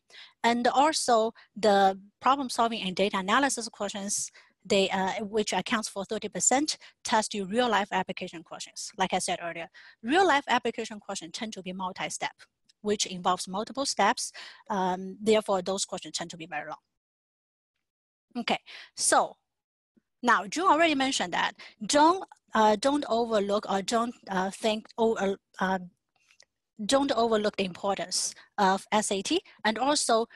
And also the problem solving and data analysis questions, they, which accounts for 30%, test you real life application questions. Like I said earlier, real life application questions tend to be multi-step, which involves multiple steps. Therefore, those questions tend to be very long. Okay, so now June already mentioned that don't overlook or don't overlook the importance of SAT, and also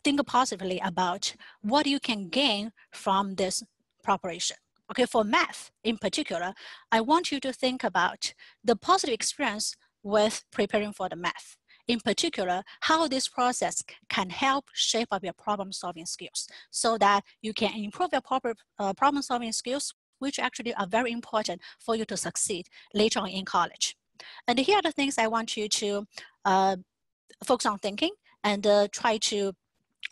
think positively about what you can gain from this preparation. Okay, for math in particular, I want you to think about the positive experience with preparing for the math. In particular, how this process can help shape up your problem-solving skills so that you can improve your problem-solving skills, which actually are very important for you to succeed later on in college. And here are the things I want you to focus on thinking and try to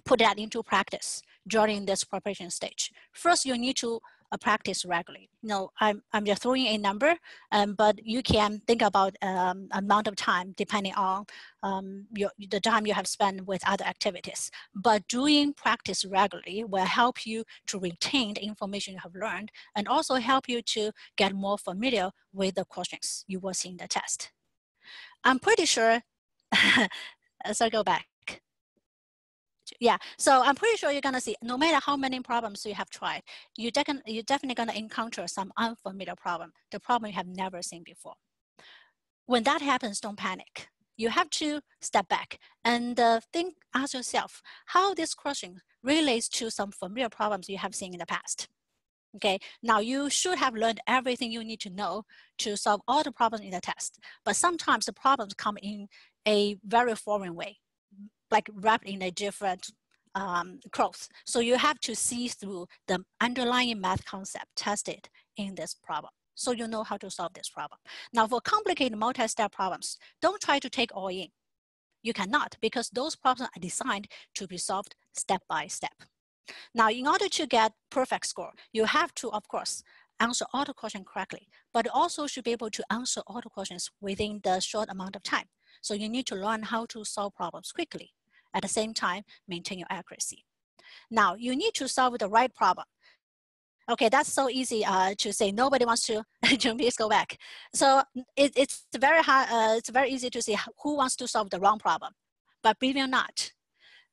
put that into practice during this preparation stage. First, you need to practice regularly. You know, I'm just throwing a number, but you can think about amount of time depending on the time you have spent with other activities. But doing practice regularly will help you to retain the information you have learned and also help you to get more familiar with the questions you will see in the test. I'm pretty sure, so go back. Yeah, so I'm pretty sure you're gonna see, no matter how many problems you have tried, you're definitely gonna encounter some unfamiliar problem, the problem you have never seen before. When that happens, don't panic. You have to step back and ask yourself how this question relates to some familiar problems you have seen in the past. Okay, now you should have learned everything you need to know to solve all the problems in the test, but sometimes the problems come in a very foreign way, like wrapped in a different cloth. So you have to see through the underlying math concept tested in this problem, so you know how to solve this problem. Now for complicated multi-step problems, don't try to take all in. You cannot, because those problems are designed to be solved step by step. Now, in order to get perfect score, you have to, of course, answer all the questions correctly, but also should be able to answer all the questions within the short amount of time. So you need to learn how to solve problems quickly. At the same time, maintain your accuracy. Now, you need to solve the right problem. Okay, that's so easy to say. Nobody wants to, June, please go back. So it's very hard, it's very easy to see who wants to solve the wrong problem. But believe it or not,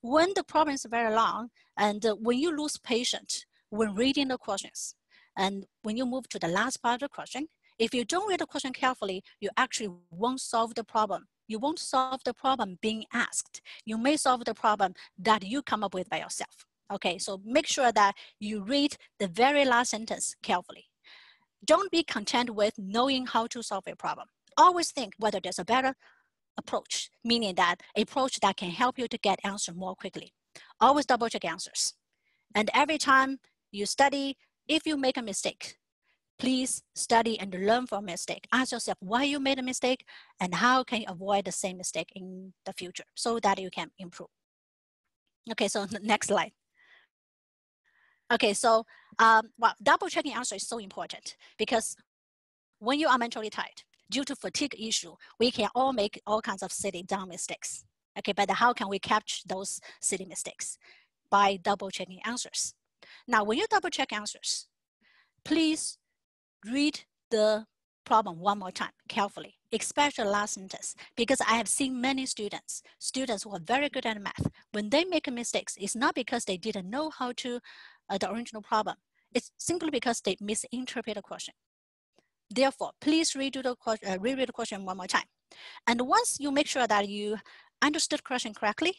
when the problem is very long and when you lose patience when reading the questions, and when you move to the last part of the question, if you don't read the question carefully, you actually won't solve the problem. You won't solve the problem being asked. You may solve the problem that you come up with by yourself. Okay, so make sure that you read the very last sentence carefully. Don't be content with knowing how to solve a problem. Always think whether there's a better approach, meaning that approach that can help you to get answer more quickly. Always double check answers. And every time you study, if you make a mistake, please study and learn from mistake. Ask yourself why you made a mistake and how can you avoid the same mistake in the future so that you can improve. Okay, so next slide. Okay, so well, double checking answer is so important because when you are mentally tired, due to fatigue issue, we can all make all kinds of silly, dumb mistakes. Okay, but how can we capture those silly mistakes? By double checking answers. Now, when you double check answers, please read the problem one more time carefully, especially the last sentence, because I have seen many students who are very good at math. When they make mistakes, it's not because they didn't know how to the original problem. It's simply because they misinterpret the question. Therefore, please reread the question one more time. And once you make sure that you understood the question correctly,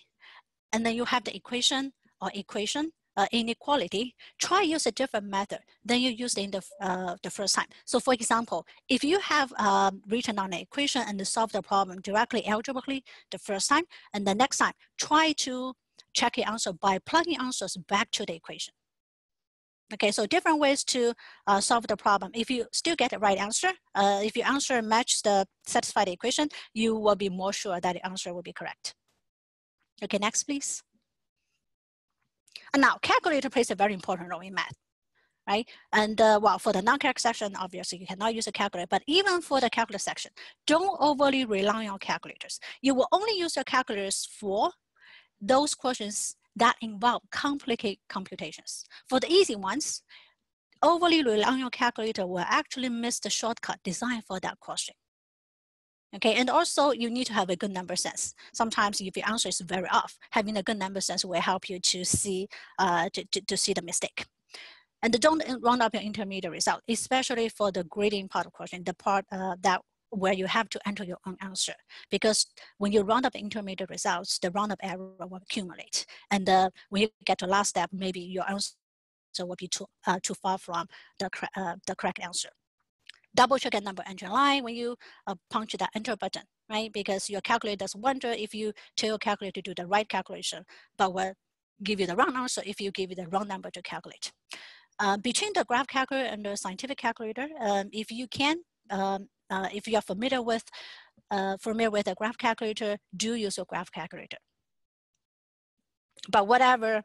and then you have the equation or equation inequality, try use a different method than you used in the first time. So for example, if you have written down an equation and solved the problem directly algebraically the first time, and the next time, try to check the answer by plugging answers back to the equation. Okay, so different ways to solve the problem. If you still get the right answer, if your answer matches the satisfied equation, you will be more sure that the answer will be correct. Okay, next please. And now, calculator plays a very important role in math, right? And well, for the non-calc section, obviously you cannot use a calculator, but even for the calculus section, don't overly rely on calculators. You will only use your calculators for those questions that involve complicated computations. For the easy ones, overly rely on your calculator will actually miss the shortcut designed for that question. Okay, and also you need to have a good number sense. Sometimes if your answer is very off, having a good number sense will help you to see to see the mistake. And don't round up your intermediate result, especially for the grading part of question, the part that where you have to enter your own answer. Because when you round up the intermediate results, the roundup error will accumulate. And when you get to the last step, maybe your answer will be too far from the correct answer. Double check a number entry line when you punch that enter button, right? Because your calculator does wonder if you tell your calculator to do the right calculation, but will give you the wrong answer if you give it the wrong number to calculate. Between the graph calculator and the scientific calculator, if you can, if you are familiar with a graph calculator, do use your graph calculator. But whatever,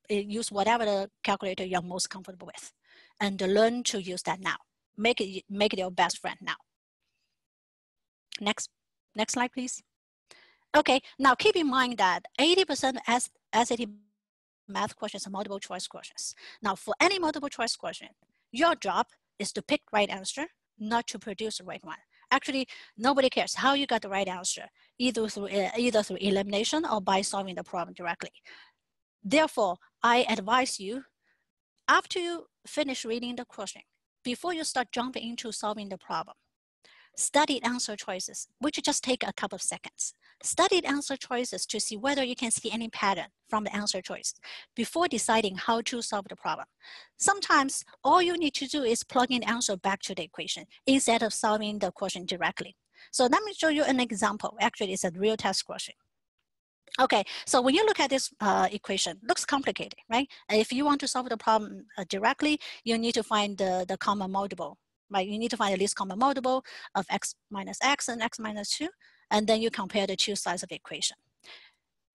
use whatever the calculator you're most comfortable with, and learn to use that now. Make it your best friend now. Next slide, please. Okay, now keep in mind that 80% SAT math questions are multiple choice questions. Now, for any multiple choice question, your job is to pick the right answer, not to produce the right one. Actually, nobody cares how you got the right answer, either through elimination or by solving the problem directly. Therefore, I advise you, after you finish reading the question, before you start jumping into solving the problem, study answer choices, which just take a couple of seconds. Study answer choices to see whether you can see any pattern from the answer choice before deciding how to solve the problem. Sometimes all you need to do is plug in the answer back to the equation instead of solving the question directly. So let me show you an example. Actually, it's a real test question. Okay, so when you look at this equation, looks complicated, right? If you want to solve the problem directly, you need to find the common multiple, right? You need to find the least common multiple of x minus x and x minus 2, and then you compare the two sides of the equation.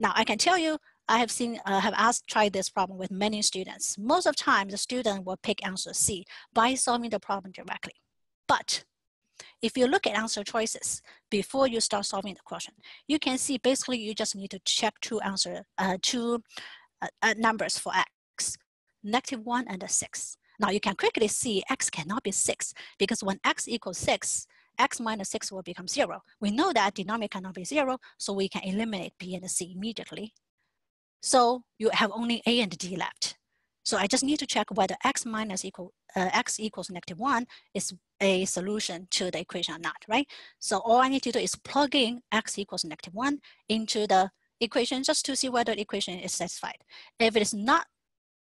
Now, I can tell you, I have tried this problem with many students. Most of the time, the student will pick answer C by solving the problem directly. But if you look at answer choices before you start solving the question, you can see basically you just need to check two numbers for x, -1 and 6. Now you can quickly see x cannot be 6 because when x equals 6, x minus 6 will become 0. We know that denominator cannot be 0, so we can eliminate B and C immediately. So you have only A and D left. So I just need to check whether x equals -1 is a solution to the equation or not, right? So all I need to do is plug in x equals -1 into the equation just to see whether the equation is satisfied. If it is not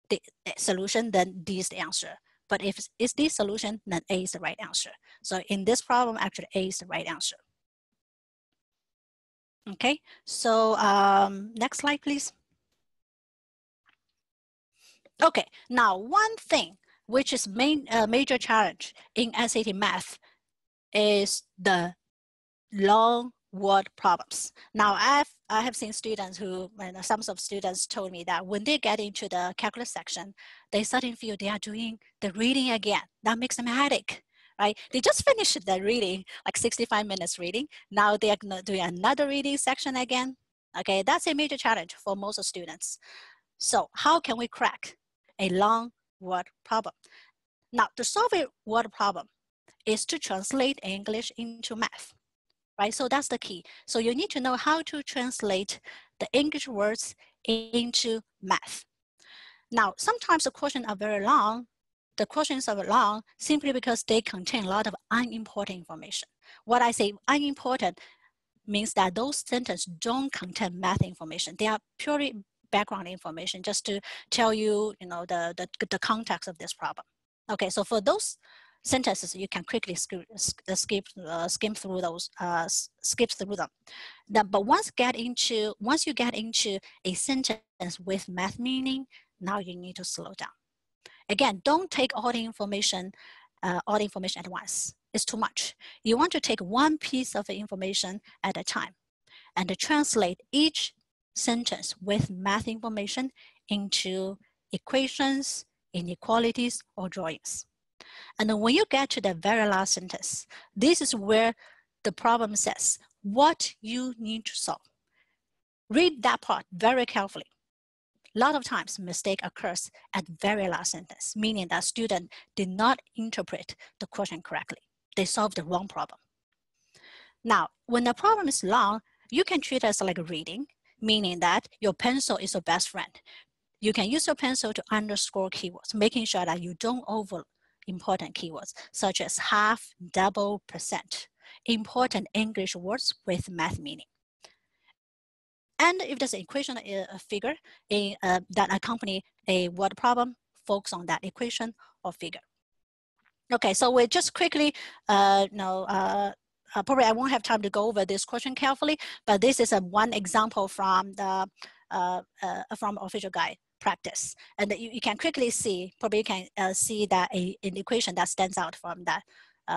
the solution, then D is the answer. But if it's the solution, then A is the right answer. So in this problem, actually A is the right answer. Okay, so next slide, please. Okay, now one thing which is major challenge in SAT math is the long word problems. Now I have seen students who, some of students told me that when they get into the calculus section, they suddenly feel they are doing the reading again. That makes them headache, right? They just finished the reading, like 65 minutes reading. Now they are doing another reading section again. Okay, that's a major challenge for most students. So how can we crack a long word problem? Now, to solve a word problem is to translate English into math, right? So that's the key. So you need to know how to translate the English words into math. Now, sometimes the questions are very long. The questions are long simply because they contain a lot of unimportant information. What I say unimportant means that those sentences don't contain math information. They are purely background information just to tell you, the context of this problem. Okay, so for those sentences, you can quickly skip through those, skip through them. But once you get into a sentence with math meaning, now you need to slow down. Again, don't take all the information at once. It's too much. You want to take one piece of information at a time and to translate each sentence with math information into equations, inequalities, or drawings. And then when you get to the very last sentence, this is where the problem says what you need to solve. Read that part very carefully. A lot of times mistake occurs at the very last sentence, meaning that student did not interpret the question correctly. They solved the wrong problem. Now, when the problem is long, you can treat it as like reading, meaning that your pencil is your best friend. You can use your pencil to underscore keywords, making sure that you don't overlook important keywords, such as half, double, percent, important English words with math meaning. And if there's an equation, a figure that accompany a word problem, focus on that equation or figure. Okay, so we just quickly, probably I won't have time to go over this question carefully, but this is one example from the official guide practice. And you can quickly see, probably you can see that an equation that stands out from that.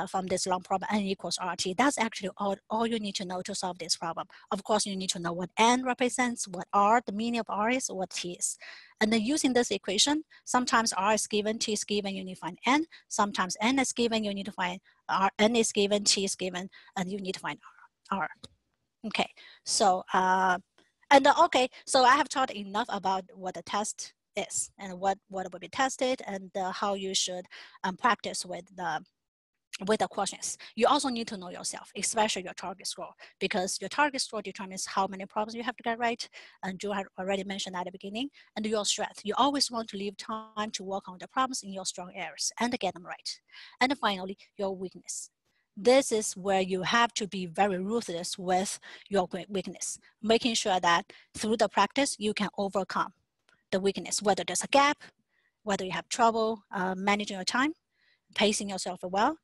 From this long problem, n equals RT. That's actually all you need to know to solve this problem. Of course, you need to know what n represents, what r, the meaning of r is, what t is. And then using this equation, sometimes r is given, t is given, you need to find n. Sometimes n is given, you need to find r, n is given, t is given, and you need to find r. Okay, so, okay, so I have taught enough about what the test is and what will be tested and how you should practice with the questions. You also need to know yourself, especially your target score, because your target score determines how many problems you have to get right. And Drew had already mentioned at the beginning. And your strength, you always want to leave time to work on the problems in your strong areas and get them right. And finally, your weakness. This is where you have to be very ruthless with your weakness, making sure that through the practice, you can overcome the weakness, whether there's a gap, whether you have trouble managing your time, pacing yourself well,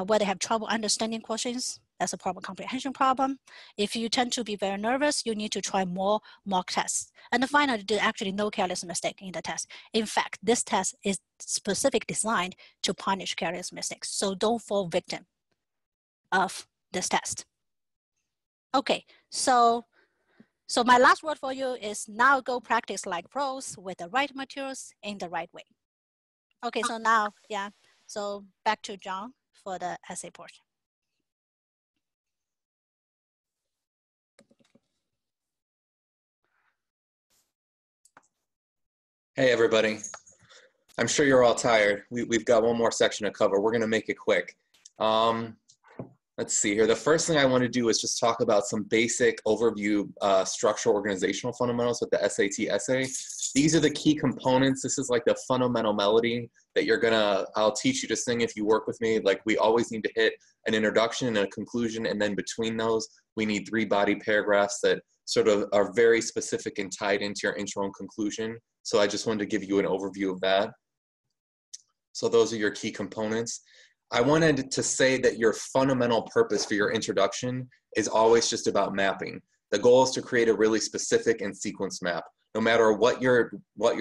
whether you have trouble understanding questions, that's a problem comprehension problem. If you tend to be very nervous, you need to try more mock tests. And finally, there's actually no careless mistake in the test. In fact, this test is specifically designed to punish careless mistakes. So don't fall victim of this test. Okay, so my last word for you is now go practice like pros with the right materials in the right way. Okay, so now, yeah, so back to John for the essay portion. Hey, everybody. I'm sure you're all tired. We've got one more section to cover. We're going to make it quick. Let's see here. The first thing I want to do is just talk about some basic overview structural organizational fundamentals with the SAT essay. These are the key components. This is like the fundamental melody that I'll teach you to sing if you work with me. Like, we always need to hit an introduction and a conclusion, and then between those, we need 3 body paragraphs that sort of are very specific and tied into your intro and conclusion. So I just wanted to give you an overview of that. So those are your key components. I wanted to say that your fundamental purpose for your introduction is always just about mapping. The goal is to create a really specific and sequenced map. No matter what your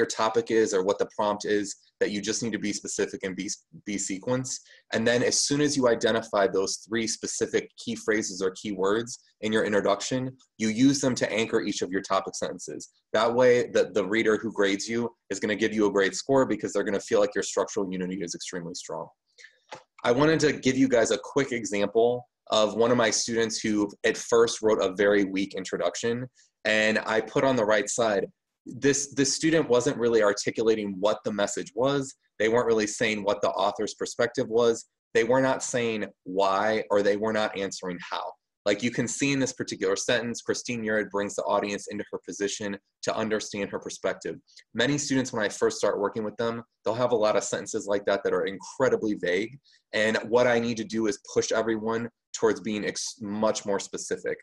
topic is or what the prompt is, that you just need to be specific and be sequenced. And then as soon as you identify those 3 specific key phrases or key words in your introduction, you use them to anchor each of your topic sentences. That way, the reader who grades you is going to give you a great score because they're going to feel like your structural unity is extremely strong. I wanted to give you guys a quick example of one of my students who at first wrote a very weak introduction, and I put on the right side, this student wasn't really articulating what the message was. They weren't really saying what the author's perspective was. They were not saying why, or they were not answering how. Like you can see in this particular sentence, Christine Urid brings the audience into her position to understand her perspective. Many students, when I first start working with them, they'll have a lot of sentences like that that are incredibly vague. And what I need to do is push everyone towards being much more specific.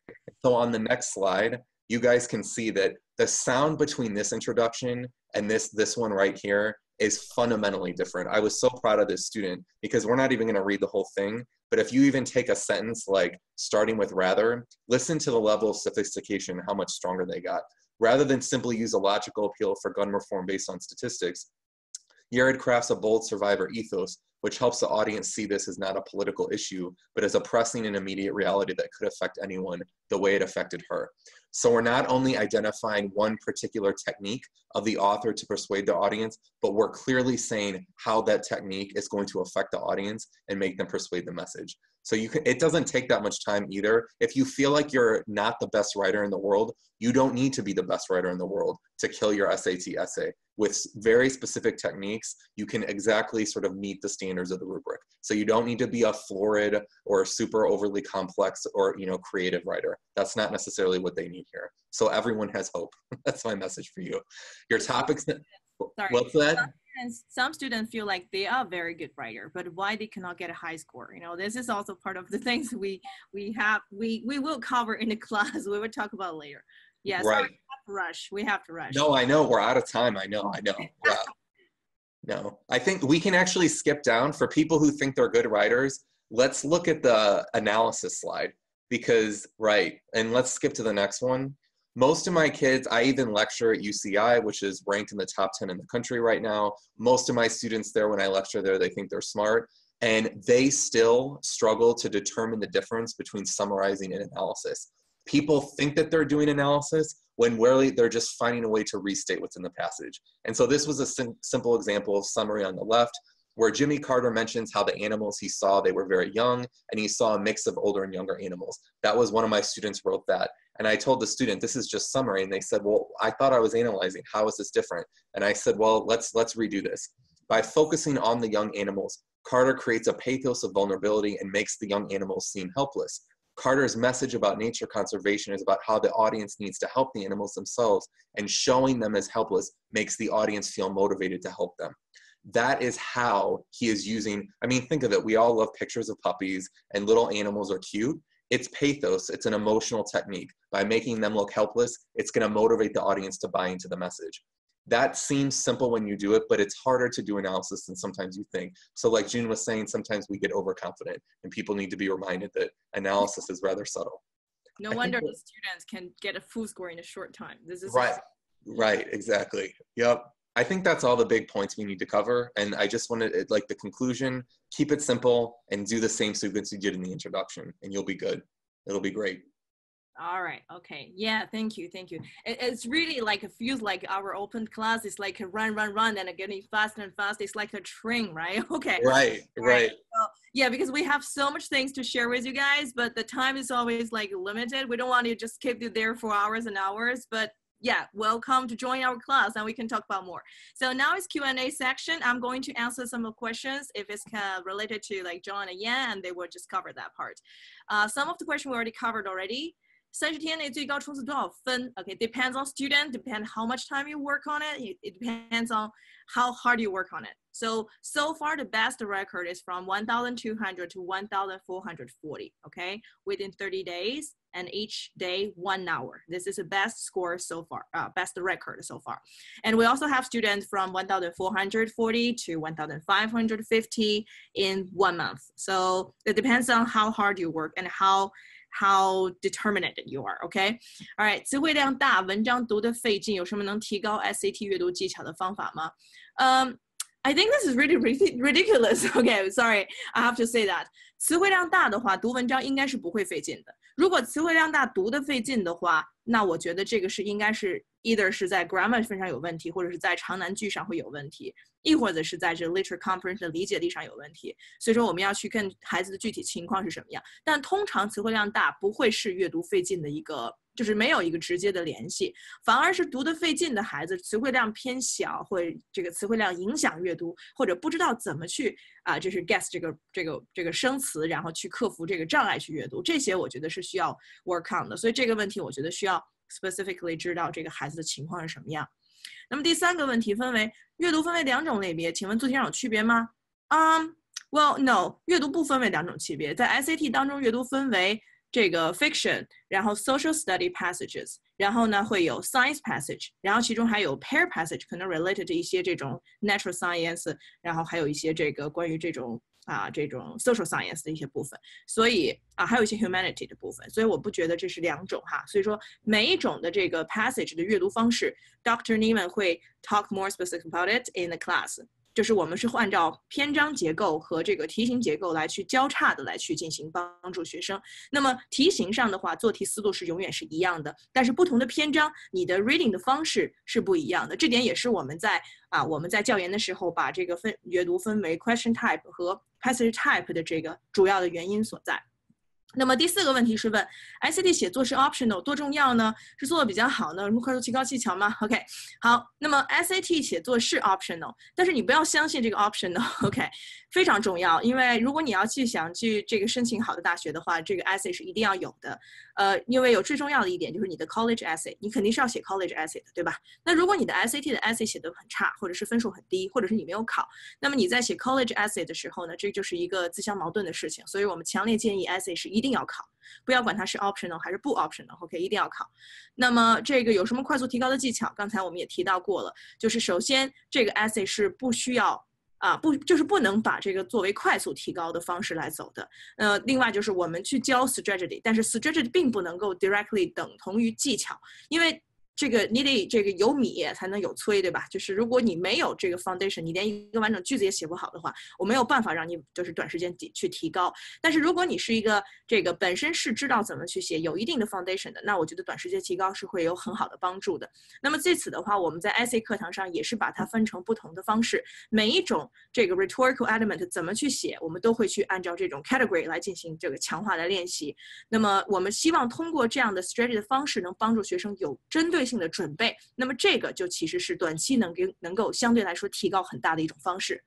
So on the next slide, you guys can see that the sound between this introduction and this one right here is fundamentally different. I was so proud of this student because we're not even going to read the whole thing, but if you even take a sentence like starting with rather, listen to the level of sophistication, how much stronger they got. Rather than simply use a logical appeal for gun reform based on statistics, Yared crafts a bold survivor ethos, which helps the audience see this as not a political issue, but as a pressing and immediate reality that could affect anyone the way it affected her. So we're not only identifying one particular technique of the author to persuade the audience, but we're clearly saying how that technique is going to affect the audience and make them persuade the message. So it doesn't take that much time either. If you feel like you're not the best writer in the world, you don't need to be the best writer in the world to kill your SAT essay. With very specific techniques, you can exactly sort of meet the standards of the rubric. So you don't need to be a florid or super overly complex or creative writer. That's not necessarily what they need here. So everyone has hope. That's my message for you. Your topics. Sorry. What's that? Some students feel like they are a very good writer, but why they cannot get a high score? This is also part of the things we will cover in the class. We will talk about later. Yes, yeah, right. We have to rush. No, I know we're out of time. I know. Yeah. No, I think we can actually skip down for people who think they're good writers. Let's look at the analysis slide because, and let's skip to the next one. Most of my kids, I even lecture at UCI, which is ranked in the top 10 in the country right now. Most of my students there, when I lecture there, they think they're smart. And they still struggle to determine the difference between summarizing and analysis. People think that they're doing analysis when really they're just finding a way to restate what's in the passage. And so this was a simple example of summary on the left, where Jimmy Carter mentions how the animals he saw, they were very young, and he saw a mix of older and younger animals. That was one of my students wrote that. And I told the student, this is just summary. And they said, well, I thought I was analyzing. How is this different? And I said, well, let's redo this. By focusing on the young animals, Carter creates a pathos of vulnerability and makes the young animals seem helpless. Carter's message about nature conservation is about how the audience needs to help the animals themselves, and showing them as helpless makes the audience feel motivated to help them. That is how he is using, think of it, we all love pictures of puppies and little animals are cute. It's pathos, it's an emotional technique. By making them look helpless, it's gonna motivate the audience to buy into the message. That seems simple when you do it, but it's harder to do analysis than sometimes you think. So like June was saying, sometimes we get overconfident and people need to be reminded that analysis is rather subtle. No wonder the students can get a full score in a short time. This is right, exactly. Yep. I think that's all the big points we need to cover. And I just wanted, the conclusion, keep it simple and do the same sequence you did in the introduction and you'll be good. It'll be great. All right. Okay. Yeah. Thank you. It's really it feels like our open class is like a run, and getting faster and faster. It's like a train, right? Okay. Right. So, yeah, because we have so much things to share with you guys, but the time is always limited. We don't want to just keep you there for hours and hours, but yeah, welcome to join our class and we can talk about more. So now it's Q&A section. I'm going to answer some of the questions if it's related to John and Yan, and they will just cover that part. Some of the questions we already covered already. 30天内最高冲刺多少分? Okay, depends on student, depends how much time you work on it. It depends on how hard you work on it. So far the best record is from 1,200 to 1,440, okay, within 30 days, and each day 1 hour. This is the best score so far, best record so far. And we also have students from 1,440 to 1,550 in 1 month. So it depends on how hard you work and how determined you are, okay? All right, 词汇量大，文章读得费劲，有什么能提高 SAT 阅读技巧的方法吗？ I think this is really ridiculous. Okay, sorry, I have to say that. 词汇量大的话，读文章应该是不会费劲的。如果词汇量大，读得费劲的话，那我觉得这个应该是 either 是在 grammar 分上有问题，或者是在长难句上会有问题，亦或者是在这 literature comprehension 的理解力上有问题。所以说我们要去看孩子的具体情况是什么样。但通常词汇量大不会是阅读费劲的一个，就是没有一个直接的联系，反而是读得费劲的孩子，词汇量偏小，会这个词汇量影响阅读，或者不知道怎么去就是 guess 这个生词，然后去克服这个障碍去阅读，这些我觉得是需要 work on 的。所以这个问题我觉得需要 specifically 知道这个孩子的情况是什么样。那么第3个问题阅读分为2种类别，请问做题上有区别吗？Well, no， 阅读不分为2种区别，在 SAT 当中阅读分为这个 fiction， 然后 social study passages， 然后呢会有 science passage， 然后其中还有 pair passage， 可能 related to 一些这种 natural science， 然后还有一些这个关于这种social science 的一些部分，所以还有一些 humanity 的部分，所以我不觉得这是两种哈，所以说每一种的这个 passage 的阅读方式 ，Dr. Neiman 会 talk more specific about it in the class。就是我们是会按照篇章结构和这个题型结构来去交叉的来去进行帮助学生。那么题型上的话，做题思路是永远是一样的，但是不同的篇章，你的 reading 的方式是不一样的。这点也是我们在教研的时候把这个阅读分为 question type 和 passage type 的这个主要的原因所在。那么第4个问题是问 ICT 写作是 optional 多重要呢？是做的比较好呢？什么快速提高技巧吗 ？OK， 好，那么 SAT 写作是 optional， 但是你不要相信这个 optional，OK， 非常重要，因为如果你要想去这个申请好的大学的话，这个 essay 是一定要有的。因为有最重要的一点就是你的 college essay， 你肯定是要写 college essay 的，对吧？那如果你的 SAT 的 essay 写得很差，或者是分数很低，或者是你没有考，那么你在写 college essay 的时候呢，这就是一个自相矛盾的事情。所以我们强烈建议 essay 是一定要考，不要管它是 optional 还是不 optional，OK， 一定要考。那么这个有什么快速提高的技巧？刚才我们也提到过了，就是首先这个 essay 是不需要。就是不能把这个作为快速提高的方式来走的。另外就是我们去教 strategy， 但是 strategy 并不能够 directly 等同于技巧，因为这个你得这个有米才能有炊，对吧？就是如果你没有这个 foundation， 你连一个完整句子也写不好的话，我没有办法让你就是短时间去提高。但是如果你是一个这个本身是知道怎么去写，有一定的 foundation 的，那我觉得短时间提高是会有很好的帮助的。那么这次的话，我们在 essay 课堂上也是把它分成不同的方式，每一种这个 rhetorical element 怎么去写，我们都会去按照这种 category 来进行这个强化的练习。那么我们希望通过这样的 strategy 的方式，能帮助学生有针对性的准备，那么这个就其实是短期能够相对来说提高很大的一种方式。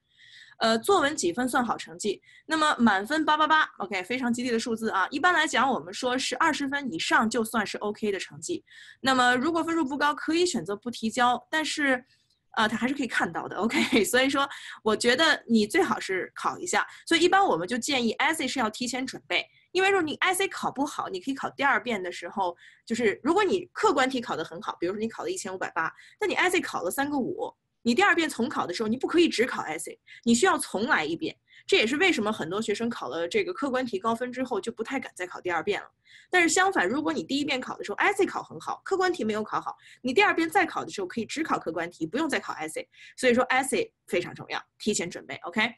作文几分算好成绩？那么满分888，OK， 非常吉利的数字啊。一般来讲，我们说是20分以上就算是 OK 的成绩。那么如果分数不高，可以选择不提交，但是他还是可以看到的 ，OK。所以说，我觉得你最好是考一下。所以一般我们就建议 essay 是要提前准备。因为如果你 essay 考不好，你可以考第2遍的时候，就是如果你客观题考得很好，比如说你考了1580，但你 essay 考了3个5，你第2遍重考的时候，你不可以只考 essay， 你需要重来一遍。这也是为什么很多学生考了这个客观题高分之后，就不太敢再考第2遍了。但是相反，如果你第1遍考的时候 essay 考很好，客观题没有考好，你第2遍再考的时候可以只考客观题，不用再考 essay。所以说 essay 非常重要，提前准备 ，OK。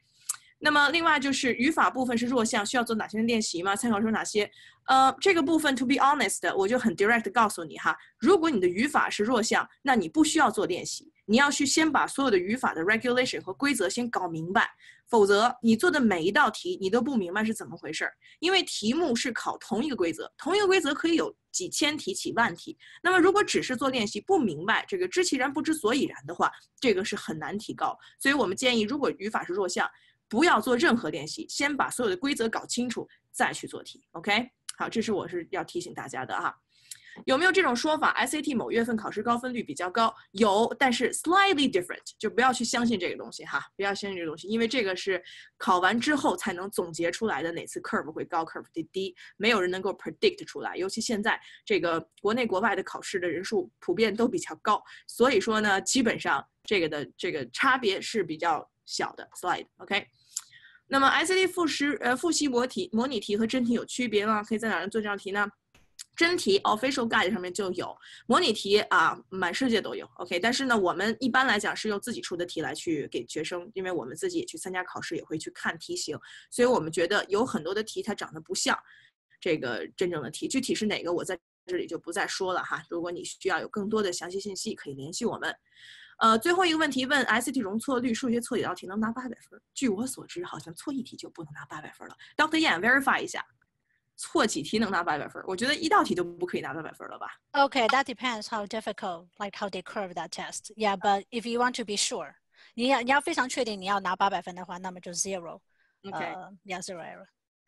那么另外就是语法部分是弱项，需要做哪些练习吗？参考书哪些？这个部分 to be honest， 我就很 direct 告诉你哈，如果你的语法是弱项，那你不需要做练习，你要去先把所有的语法的 regulation 和规则先搞明白，否则你做的每一道题你都不明白是怎么回事，因为题目是考同一个规则，同一个规则可以有几千题、几万题，那么如果只是做练习不明白这个知其然不知所以然的话，这个是很难提高。所以我们建议，如果语法是弱项，不要做任何练习，先把所有的规则搞清楚，再去做题。OK， 好，这是我是要提醒大家的哈。有没有这种说法 ？SAT 某月份考试高分率比较高，有，但是 slightly different， 就不要去相信这个东西哈，不要相信这个东西，因为这个是考完之后才能总结出来的，哪次 curve 会高 ，curve 会低，没有人能够 predict 出来。尤其现在这个国内国外的考试的人数普遍都比较高，所以说呢，基本上这个差别是比较小的 slide。OK。那么 ICT 复习模拟题和真题有区别吗？可以在哪儿做这道题呢？真题 official guide 上面就有，模拟题啊，满世界都有 ，OK。但是呢，我们一般来讲是用自己出的题来去给学生，因为我们自己也去参加考试，也会去看题型，所以我们觉得有很多的题它长得不像这个真正的题，具体是哪个我在这里就不再说了哈。如果你需要有更多的详细信息，可以联系我们。最后一个问题问 ICT 容错率数学错几道题能拿800分？据我所知，好像错1题就不能拿800分了。Dr. Yan verify 一下，错几题能拿800分？我觉得1道题都不可以拿800分了吧 Okay, that depends how difficult, like how they curve that test. Yeah, but if you want to be sure, 你要非常确定你要拿800分的话，那么就 zero. Okay. Yeah, zero error.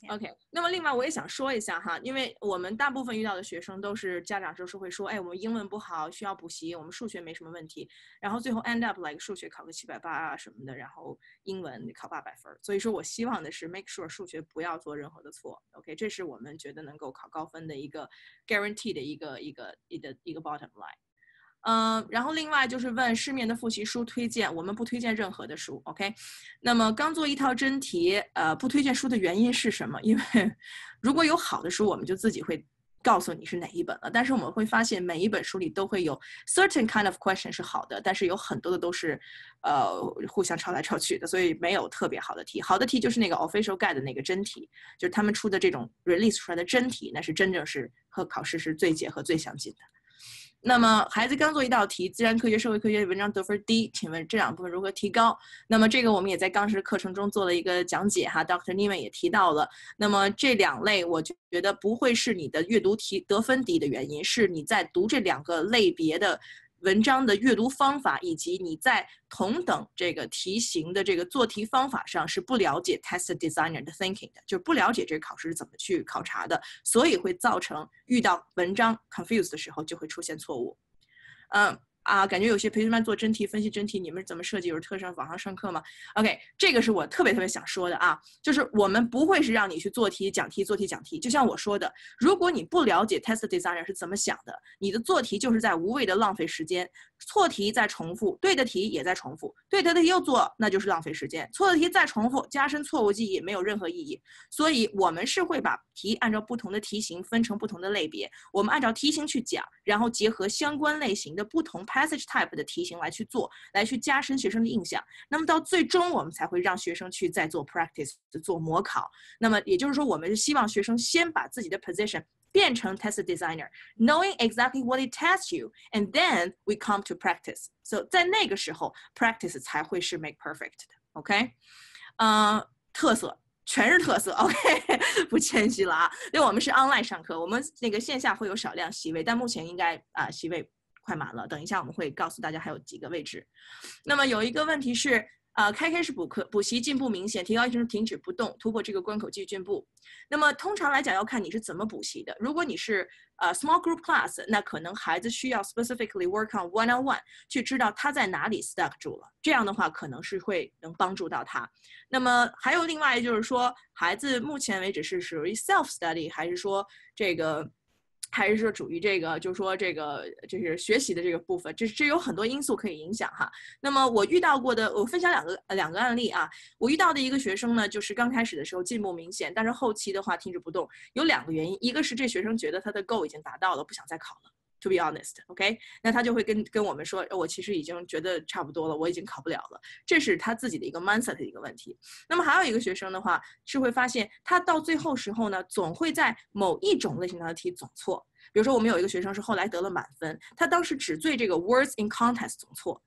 OK， 那么另外我也想说一下哈，因为我们大部分遇到的学生都是家长就是会说，哎，我们英文不好，需要补习，我们数学没什么问题，然后最后 end up like 数学考个780啊什么的，然后英文考800分。所以说我希望的是 make sure 数学不要做任何的错。OK， 这是我们觉得能够考高分的一个 guarantee 的一个 bottom line。然后另外就是问市面的复习书推荐，我们不推荐任何的书 ，OK？ 那么刚做一套真题，不推荐书的原因是什么？因为如果有好的书，我们就自己会告诉你是哪一本了。但是我们会发现每一本书里都会有 certain kind of question 是好的，但是有很多的都是互相抄来抄去的，所以没有特别好的题。好的题就是那个 official guide 的那个真题，就是他们出的这种 release 出来的真题，那是真正是和考试是最结合最相近的。那么孩子刚做一道题，自然科学、社会科学文章得分低，请问这两部分如何提高？那么这个我们也在当时课程中做了一个讲解哈 ，Dr. Neiman 也提到了。那么这两类我觉得不会是你的阅读题得分低的原因，是你在读这两个类别的文章的阅读方法，以及你在同等这个题型的这个做题方法上是不了解 test designer 的 thinking 的，就是不了解这个考试是怎么去考察的，所以会造成遇到文章 confused 的时候就会出现错误。感觉有些培训班做真题分析真题，你们怎么设计？有特上网上上课吗 ？OK， 这个是我特别想说的啊，就是我们不会是让你去做题讲题做题讲题，就像我说的，如果你不了解 test designer 是怎么想的，你的做题就是在无谓的浪费时间，错题再重复，对的题也在重复，对的题又做，那就是浪费时间，错的题再重复，加深错误记忆没有任何意义。所以我们是会把题按照不同的题型分成不同的类别，我们按照题型去讲，然后结合相关类型的不同passage type 的题型来去做，来去加深学生的印象。那么到最终我们才会让学生去再做 practice 做模考。那么也就是说，我们是希望学生先把自己的 position 变成 test designer, knowing exactly what it tests you, and then we come to practice. So 在那个时候 practice 才会是 make perfect 的 OK 特色全是特色 OK 不谦虚了啊，因为我们是 online 上课，我们那个线下会有少量席位，但目前应该席位快满了，等一下我们会告诉大家还有几个位置。那么有一个问题是开始补习进步明显，提高一生停止不动，突破这个关口继续进步。那么通常来讲要看你是怎么补习的。如果你是small group class， 那可能孩子需要 specifically work on one-on-one， 去知道他在哪里 stuck 住了，这样的话可能是能帮助到他。那么还有另外就是说，孩子目前为止是属于 self study， 还是说还是说属于这个，就是说就是学习的这个部分，这有很多因素可以影响哈。那么我遇到过的，我分享两个案例啊。我遇到的一个学生呢，就是刚开始的时候进步明显，但是后期的话停止不动，有2个原因，一个是这学生觉得他的 goal 已经达到了，不想再考了。To be honest, OK， 那他就会跟我们说，我其实已经觉得差不多了，我已经考不了了，这是他自己的一个 mindset 的一个问题。那么还有一个学生的话，是会发现他到最后时候呢，总会在某一种类型的题总错。比如说我们有一个学生是后来得了满分，他当时只对这个 words in context 总错。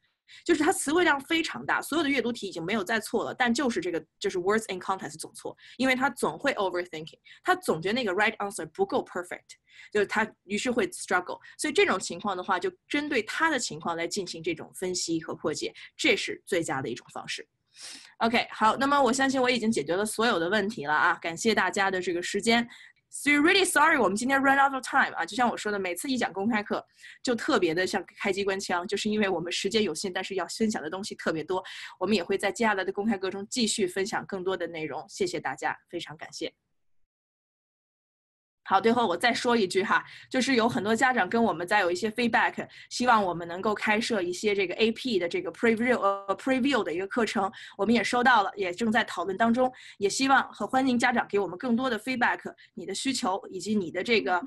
就是他词汇量非常大，所有的阅读题已经没有再错了，但就是words in context 总错，因为他总会 overthinking， 他总觉得那个 right answer 不够 perfect， 就是他于是会 struggle， 所以这种情况的话，就针对他的情况来进行这种分析和破解，这是最佳的一种方式。OK， 好，那么我相信我已经解决了所有的问题了啊，感谢大家的这个时间。So really sorry， 我们今天 run out of time 啊，就像我说的，每次一讲公开课就特别的像开机关枪，就是因为我们时间有限，但是要分享的东西特别多，我们也会在接下来的公开课中继续分享更多的内容。谢谢大家，非常感谢。好，最后我再说一句哈，就是有很多家长跟我们再有一些 feedback， 希望我们能够开设一些这个 AP 的这个 preview 的一个课程，我们也收到了，也正在讨论当中，也希望和欢迎家长给我们更多的 feedback， 你的需求以及你的这个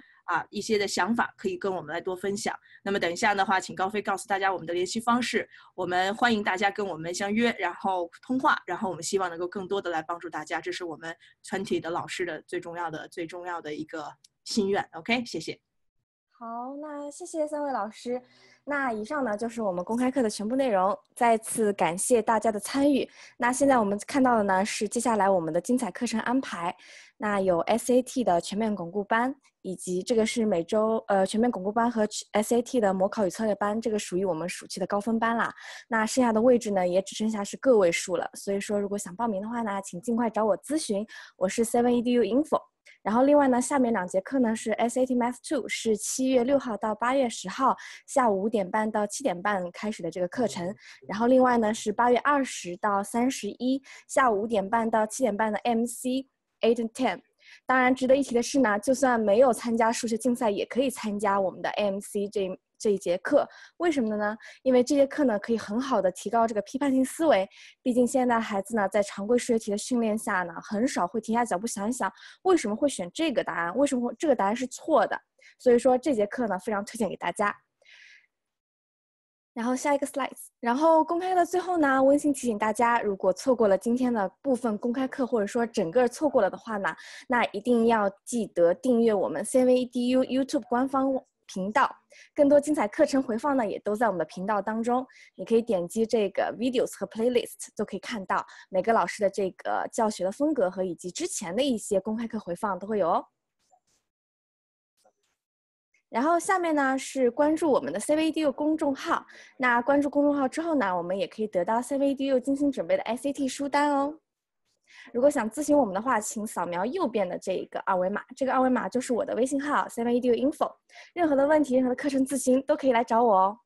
一些的想法可以跟我们来多分享。那么等一下的话，请高飞告诉大家我们的联系方式，我们欢迎大家跟我们相约，然后通话，然后我们希望能够更多的来帮助大家，这是我们团体的老师的最重要的一个心愿。OK， 谢谢。好，那谢谢3位老师。那以上呢就是我们公开课的全部内容，再次感谢大家的参与。那现在我们看到的呢是接下来我们的精彩课程安排。那有 SAT 的全面巩固班，以及这个是每周全面巩固班和 SAT 的模考与策略班，这个属于我们暑期的高分班啦。那剩下的位置呢也只剩下是个位数了，所以说如果想报名的话呢，请尽快找我咨询，我是 7edu info。然后另外呢，下面2节课呢是 SAT Math 2，是7月6号到8月10号下午5点半到7点半开始的这个课程。然后另外呢是8月20到31下午5点半到7点半的 MC 8 and 10。当然值得一提的是呢，就算没有参加数学竞赛，也可以参加我们的 AMC 这一节课。为什么呢？因为这节课呢可以很好的提高这个批判性思维。毕竟现在孩子呢在常规数学题的训练下呢，很少会停下脚步想一想为什么会选这个答案，为什么这个答案是错的。所以说这节课呢非常推荐给大家。然后下一个 slides， 然后公开课的最后呢，温馨提醒大家，如果错过了今天的部分公开课，或者说整个错过了的话呢，那一定要记得订阅我们 7edu YouTube 官方频道，更多精彩课程回放呢也都在我们的频道当中，你可以点击这个 videos 和 playlist 都可以看到每个老师的这个教学的风格和以及之前的一些公开课回放都会有哦。然后下面呢是关注我们的 7edu 公众号，那关注公众号之后呢，我们也可以得到 7edu 精心准备的 SAT 书单哦。如果想咨询我们的话，请扫描右边的这个二维码，这个二维码就是我的微信号 7edu info， 任何的问题任何的课程咨询都可以来找我哦。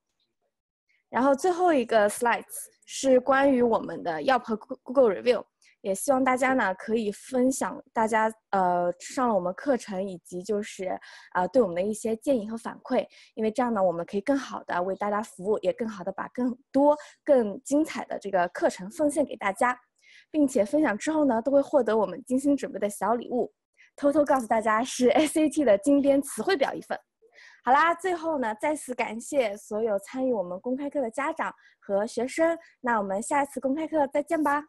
然后最后一个 slides 是关于我们的 Yelp 和 Google Review， 也希望大家呢可以分享大家上了我们课程以及就是对我们的一些建议和反馈，因为这样呢我们可以更好的为大家服务，也更好的把更多更精彩的这个课程奉献给大家，并且分享之后呢都会获得我们精心准备的小礼物，偷偷告诉大家是 SAT 的精编词汇表一份。好啦，最后呢再次感谢所有参与我们公开课的家长和学生，那我们下一次公开课再见吧。